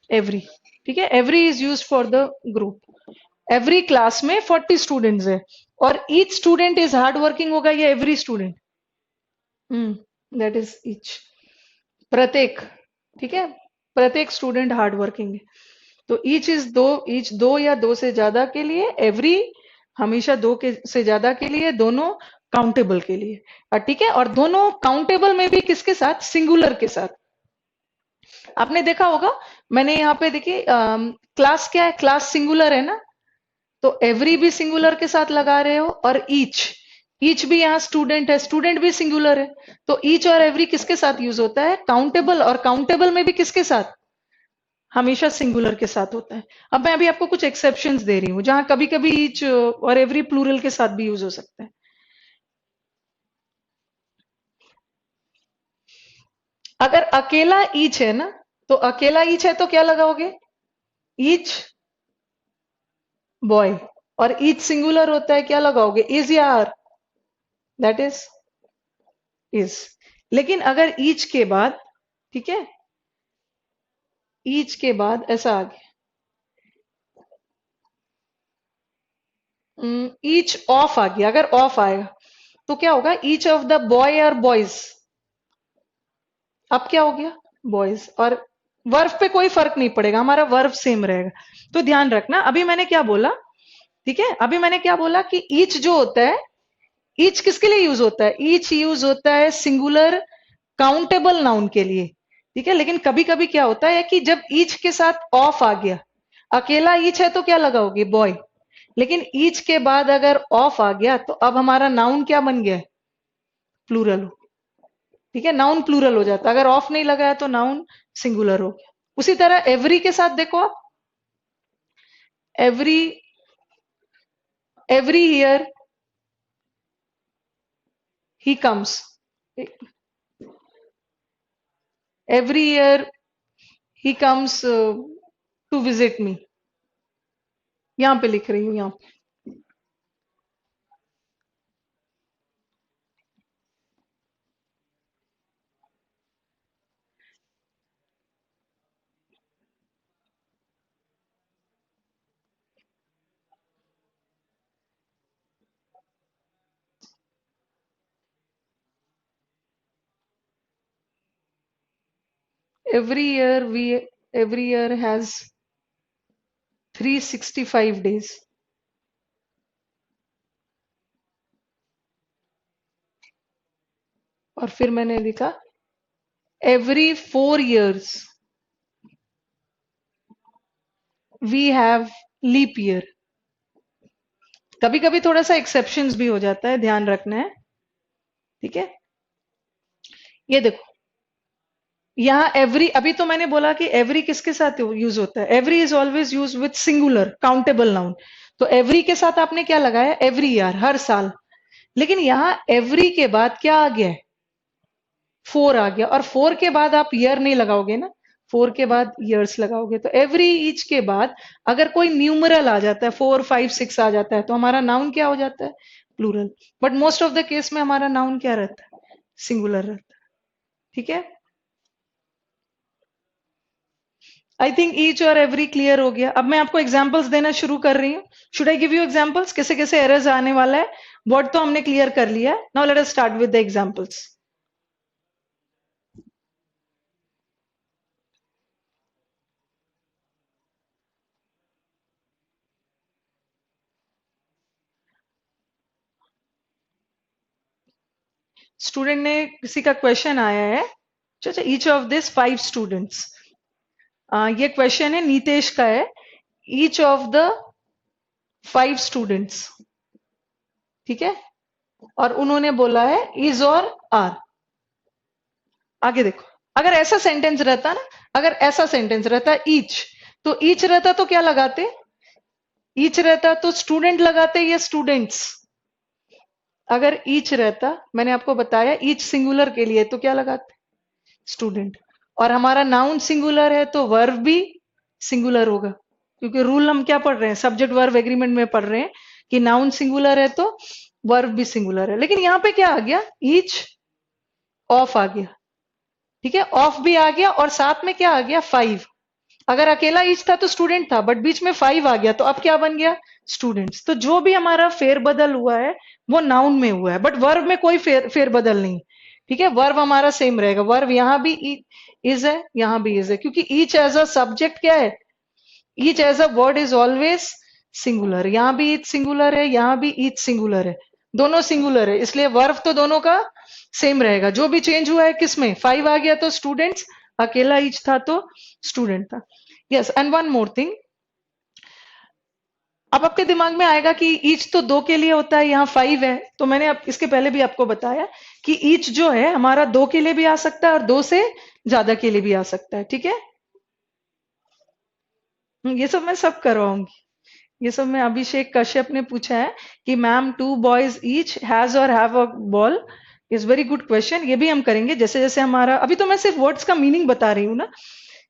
एवरी। ठीक है, every is use for the group. Every class में 40 स्टूडेंट्स है, और each student is hard working होगा या every student? That is each, प्रत्येक। ठीक है, प्रत्येक स्टूडेंट हार्ड वर्किंग है। तो ईच दो या दो से ज्यादा के लिए, एवरी हमेशा दो के से ज्यादा के लिए, दोनों काउंटेबल के लिए। ठीक है, और दोनों काउंटेबल में भी किसके साथ? सिंगुलर के साथ। आपने देखा होगा, मैंने यहाँ पे देखिए, क्लास क्या है? क्लास सिंगुलर है ना, तो एवरी भी सिंगुलर के साथ लगा रहे हो, और ईच भी यहाँ स्टूडेंट है, स्टूडेंट भी सिंगुलर है। तो ईच और एवरी किसके साथ यूज होता है? काउंटेबल, और काउंटेबल में भी किसके साथ? हमेशा सिंगुलर के साथ होता है। अब मैं अभी आपको कुछ एक्सेप्शंस दे रही हूँ, जहां कभी कभी ईच और एवरी प्लूरल के साथ भी यूज हो सकता है। अगर अकेला ईच है ना, तो अकेला ईच है तो क्या लगाओगे? Each boy. और ईच सिंगुलर होता है, क्या लगाओगे? इज या आर? That is. लेकिन अगर ईच के बाद, ठीक है, ईच के बाद ऐसा आ गया, ईच ऑफ आ गया, अगर ऑफ आएगा तो क्या होगा? ईच ऑफ द बॉय और बॉयज। अब क्या हो गया? बॉयज। और वर्ब पे कोई फर्क नहीं पड़ेगा, हमारा वर्ब सेम रहेगा। तो ध्यान रखना, अभी मैंने क्या बोला? ठीक है, अभी मैंने क्या बोला कि ईच जो होता है, ईच किसके लिए यूज होता है? ईच यूज होता है सिंगुलर काउंटेबल नाउन के लिए। ठीक है, लेकिन कभी कभी क्या होता है कि जब ईच के साथ ऑफ आ गया, अकेला ईच है तो क्या लगाओगे? बॉय। लेकिन ईच के बाद अगर ऑफ आ गया, तो अब हमारा नाउन क्या बन गया? प्लूरल। ठीक है, नाउन प्लूरल हो जाता है। अगर ऑफ नहीं लगाया तो नाउन सिंगुलर हो गया। उसी तरह एवरी के साथ देखो आप, every, every year he comes, every year he comes to visit me. यहां पे लिख रही हूं, यहां पे। Every year has 365 days। और फिर मैंने लिखा every 4 years we have leap year. कभी कभी थोड़ा सा एक्सेप्शंस भी हो जाता है, ध्यान रखना है। ठीक है, ये देखो, यहाँ एवरी, अभी तो मैंने बोला कि एवरी किसके साथ यूज होता है? Every is always use with singular countable noun. तो एवरी के साथ आपने क्या लगाया? एवरी ईयर, हर साल। लेकिन यहाँ एवरी के बाद क्या आ गया है? 4 आ गया, और 4 के बाद आप ईयर नहीं लगाओगे ना, 4 के बाद ईयर्स लगाओगे। तो एवरी ईच के बाद अगर कोई न्यूमरल आ जाता है, 4 5 6 आ जाता है, तो हमारा नाउन क्या हो जाता है? Plural. But most of the case में हमारा नाउन क्या रहता है? सिंगुलर रहता है। ठीक है, आई थिंक ईच और एवरी क्लियर हो गया। अब मैं आपको एग्जांपल्स देना शुरू कर रही हूँ। Should I give you examples, कैसे कैसे एरर्स आने वाला है? वर्ड तो हमने क्लियर कर लिया है, now let us start with the examples. Student ने, किसी का क्वेश्चन आया है, अच्छा, ईच ऑफ दिस 5 स्टूडेंट्स, ये क्वेश्चन है नीतेश का है। ईच ऑफ द 5 स्टूडेंट्स, ठीक है, और उन्होंने बोला है इज और आर। आगे देखो, अगर ऐसा सेंटेंस रहता ना, अगर ऐसा सेंटेंस रहता ईच, तो ईच रहता तो क्या लगाते? ईच रहता तो स्टूडेंट लगाते या स्टूडेंट्स? अगर ईच रहता, मैंने आपको बताया ईच सिंगुलर के लिए, तो क्या लगाते? स्टूडेंट। और हमारा नाउन सिंगुलर है तो वर्ब भी सिंगुलर होगा, क्योंकि रूल हम क्या पढ़ रहे हैं, सब्जेक्ट वर्ब एग्रीमेंट में पढ़ रहे हैं कि नाउन सिंगुलर है तो वर्ब भी सिंगुलर है। लेकिन यहाँ पे क्या आ गया, ईच ऑफ आ गया। ठीक है, ऑफ भी आ गया और साथ में क्या आ गया, फाइव। अगर अकेला ईच था तो स्टूडेंट था, बट बीच में फाइव आ गया तो अब क्या बन गया, स्टूडेंट्स। तो जो भी हमारा फेरबदल हुआ है वो नाउन में हुआ है, बट वर्ब में कोई फेरबदल नहीं। ठीक है, वर्ब हमारा सेम रहेगा। वर्ब यहाँ भी इज है, यहाँ भी इज है, क्योंकि ईच एज अ सब्जेक्ट क्या है, each as a word is always singular. यहाँ भी ईच सिंगुलर है, यहाँ भी ईच सिंगुलर है, दोनों सिंगुलर है, इसलिए वर्ब तो दोनों का सेम रहेगा। जो भी चेंज हुआ है किसमें, फाइव आ गया तो स्टूडेंट्स, अकेला ईच था तो स्टूडेंट था। Yes, and one more thing, अब आपके दिमाग में आएगा कि ईच तो दो के लिए होता है, यहाँ फाइव है, तो मैंने अब इसके पहले भी आपको बताया कि ईच जो है हमारा दो के लिए भी आ सकता है और दो से ज्यादा के लिए भी आ सकता है। ठीक है, ये सब मैं सब करवाऊंगी। ये सब मैं, अभिषेक कश्यप ने पूछा है कि ma'am two boys each has और have a ball, is very good question. ये भी हम करेंगे जैसे जैसे हमारा, अभी तो मैं सिर्फ वर्ड्स का मीनिंग बता रही हूँ ना,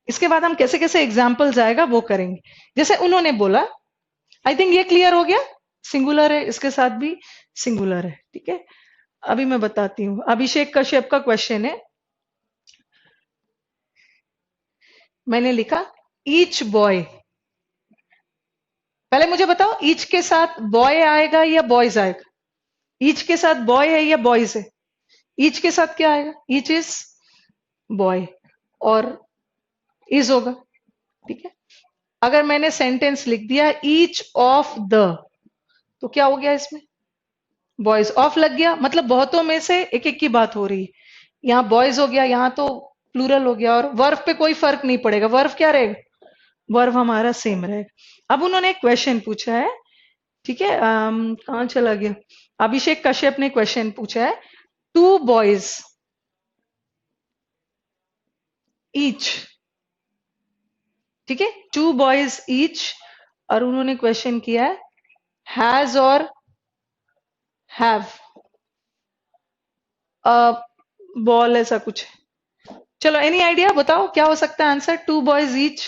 इसके बाद हम कैसे कैसे एग्जाम्पल्स आएगा वो करेंगे। जैसे उन्होंने बोला, आई थिंक ये क्लियर हो गया, सिंगुलर है, इसके साथ भी सिंगुलर है। ठीक है, अभी मैं बताती हूँ। अभिषेक कश्यप का क्वेश्चन है, मैंने लिखा ईच बॉय। पहले मुझे बताओ, ईच के साथ बॉय आएगा या बॉयज आएगा? ईच के साथ बॉय है या बॉयज है? ईच के साथ क्या आएगा, ईच इज बॉय और इज होगा। ठीक है, अगर मैंने सेंटेंस लिख दिया ईच ऑफ द, तो क्या हो गया इसमें, बॉयज। ऑफ लग गया मतलब बहुतों में से एक एक की बात हो रही है, यहाँ बॉयज हो गया, यहाँ तो प्लूरल हो गया। और वर्व पे कोई फर्क नहीं पड़ेगा, वर्व क्या रहेगा, वर्व हमारा सेम रहेगा। अब उन्होंने एक क्वेश्चन पूछा है, ठीक है, कहाँ चला गया, अभिषेक कश्यप ने क्वेश्चन पूछा है, टू बॉयज ईच। ठीक है, टू बॉयज ईच, और उन्होंने क्वेश्चन किया है हैज और हैव अ बॉल, ऐसा कुछ। चलो, एनी आइडिया, बताओ क्या हो सकता है आंसर, टू बॉयज ईच।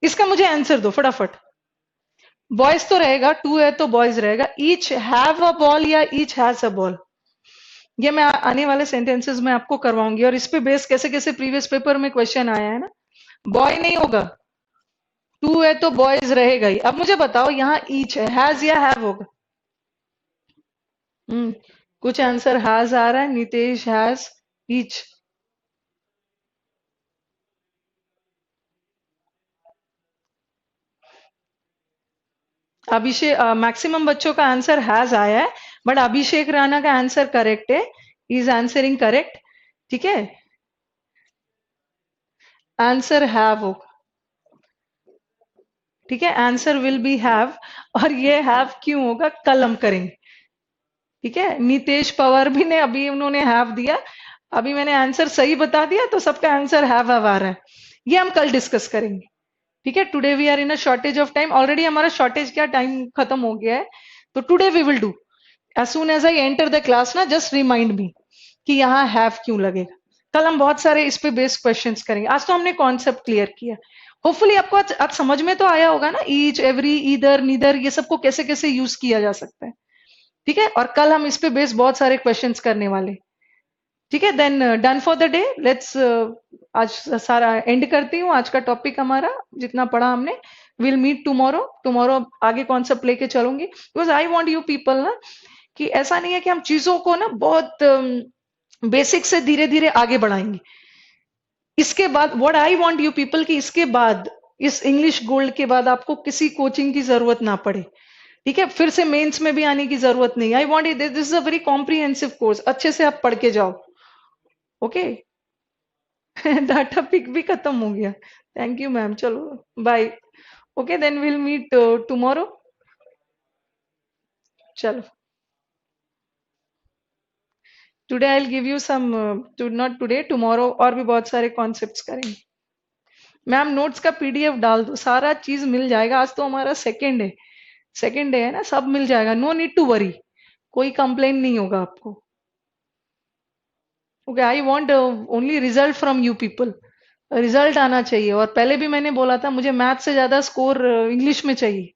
इसका मुझे आंसर दो फटाफट। बॉयज तो रहेगा, टू है तो बॉयज रहेगा। ईच हैव अ बॉल या ईच हैज अ बॉल, ये मैं आने वाले सेंटेंसेस में आपको करवाऊंगी। और इस पे बेस कैसे कैसे प्रीवियस पेपर में क्वेश्चन आया है ना। बॉय नहीं होगा, टू है तो बॉयज रहेगा ही। अब मुझे बताओ, यहाँ ईच है, हैज या हैव होगा? हम्म, कुछ आंसर हैज आ रहा है, Nitesh has each. Abhishek, maximum बच्चों का आंसर हैज आया है, बट अभिषेक राणा का आंसर करेक्ट है, इज आंसरिंग करेक्ट। ठीक है, आंसर हैव होगा। ठीक है, आंसर विल बी हैव। और ये हैव क्यों होगा, कल हम करेंगे। ठीक है, नितेश पवार भी ने अभी उन्होंने हैव दिया, अभी मैंने आंसर सही बता दिया तो सबका आंसर हैव आ रहा है। ये हम कल डिस्कस करेंगे। ठीक है, today we are in a shortage of time, already हमारा शॉर्टेज क्या टाइम खत्म हो गया है। तो today we will do, as soon as I enter the class ना, जस्ट रिमाइंड मी कि यहाँ हैव क्यों लगेगा। कल हम बहुत सारे इस पे बेस्ड क्वेश्चंस करेंगे, आज तो हमने कॉन्सेप्ट क्लियर किया। होपफुली आपको आज समझ में तो आया होगा ना, ईच, एवरी, ईदर, नीदर, ये सबको कैसे कैसे यूज किया जा सकता है। ठीक है, और कल हम इस पे बेस्ड बहुत सारे क्वेश्चंस करने वाले। ठीक है, then done for the day, let's आज सारा एंड करती हूँ आज का टॉपिक हमारा, जितना पढ़ा हमने। विल मीट टुमारो, टुमारो आगे कॉन्सेप्ट लेके चलूंगी, because I want you people ना, कि ऐसा नहीं है कि हम चीजों को ना बहुत बेसिक से धीरे धीरे आगे बढ़ाएंगे। इसके बाद what I want you people, कि इसके बाद इस इंग्लिश गोल्ड के बाद आपको किसी कोचिंग की जरूरत ना पड़े। ठीक है, फिर से मेंस में भी आने की जरूरत नहीं। I want this is a very comprehensive course, अच्छे से आप पढ़ के जाओ। ओके, डाटा पिक भी खत्म हो गया, थैंक यू मैम, चलो bye. Okay, then will meet tomorrow. चलो। Today I will give you some, not today, tomorrow और भी बहुत सारे कॉन्सेप्ट्स करेंगे। मैम नोट्स का पीडीएफ डाल दो, सारा चीज मिल जाएगा। आज तो हमारा सेकेंड डे है ना, सब मिल जाएगा। नो नीड टू वरी, कोई कंप्लेन नहीं होगा आपको। Okay, I want only result from you people. Result आना चाहिए। और पहले भी मैंने बोला था मुझे मैथ से ज्यादा स्कोर इंग्लिश में चाहिए।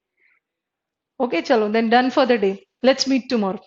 ओके, चलो then, done for the day. Let's meet tomorrow.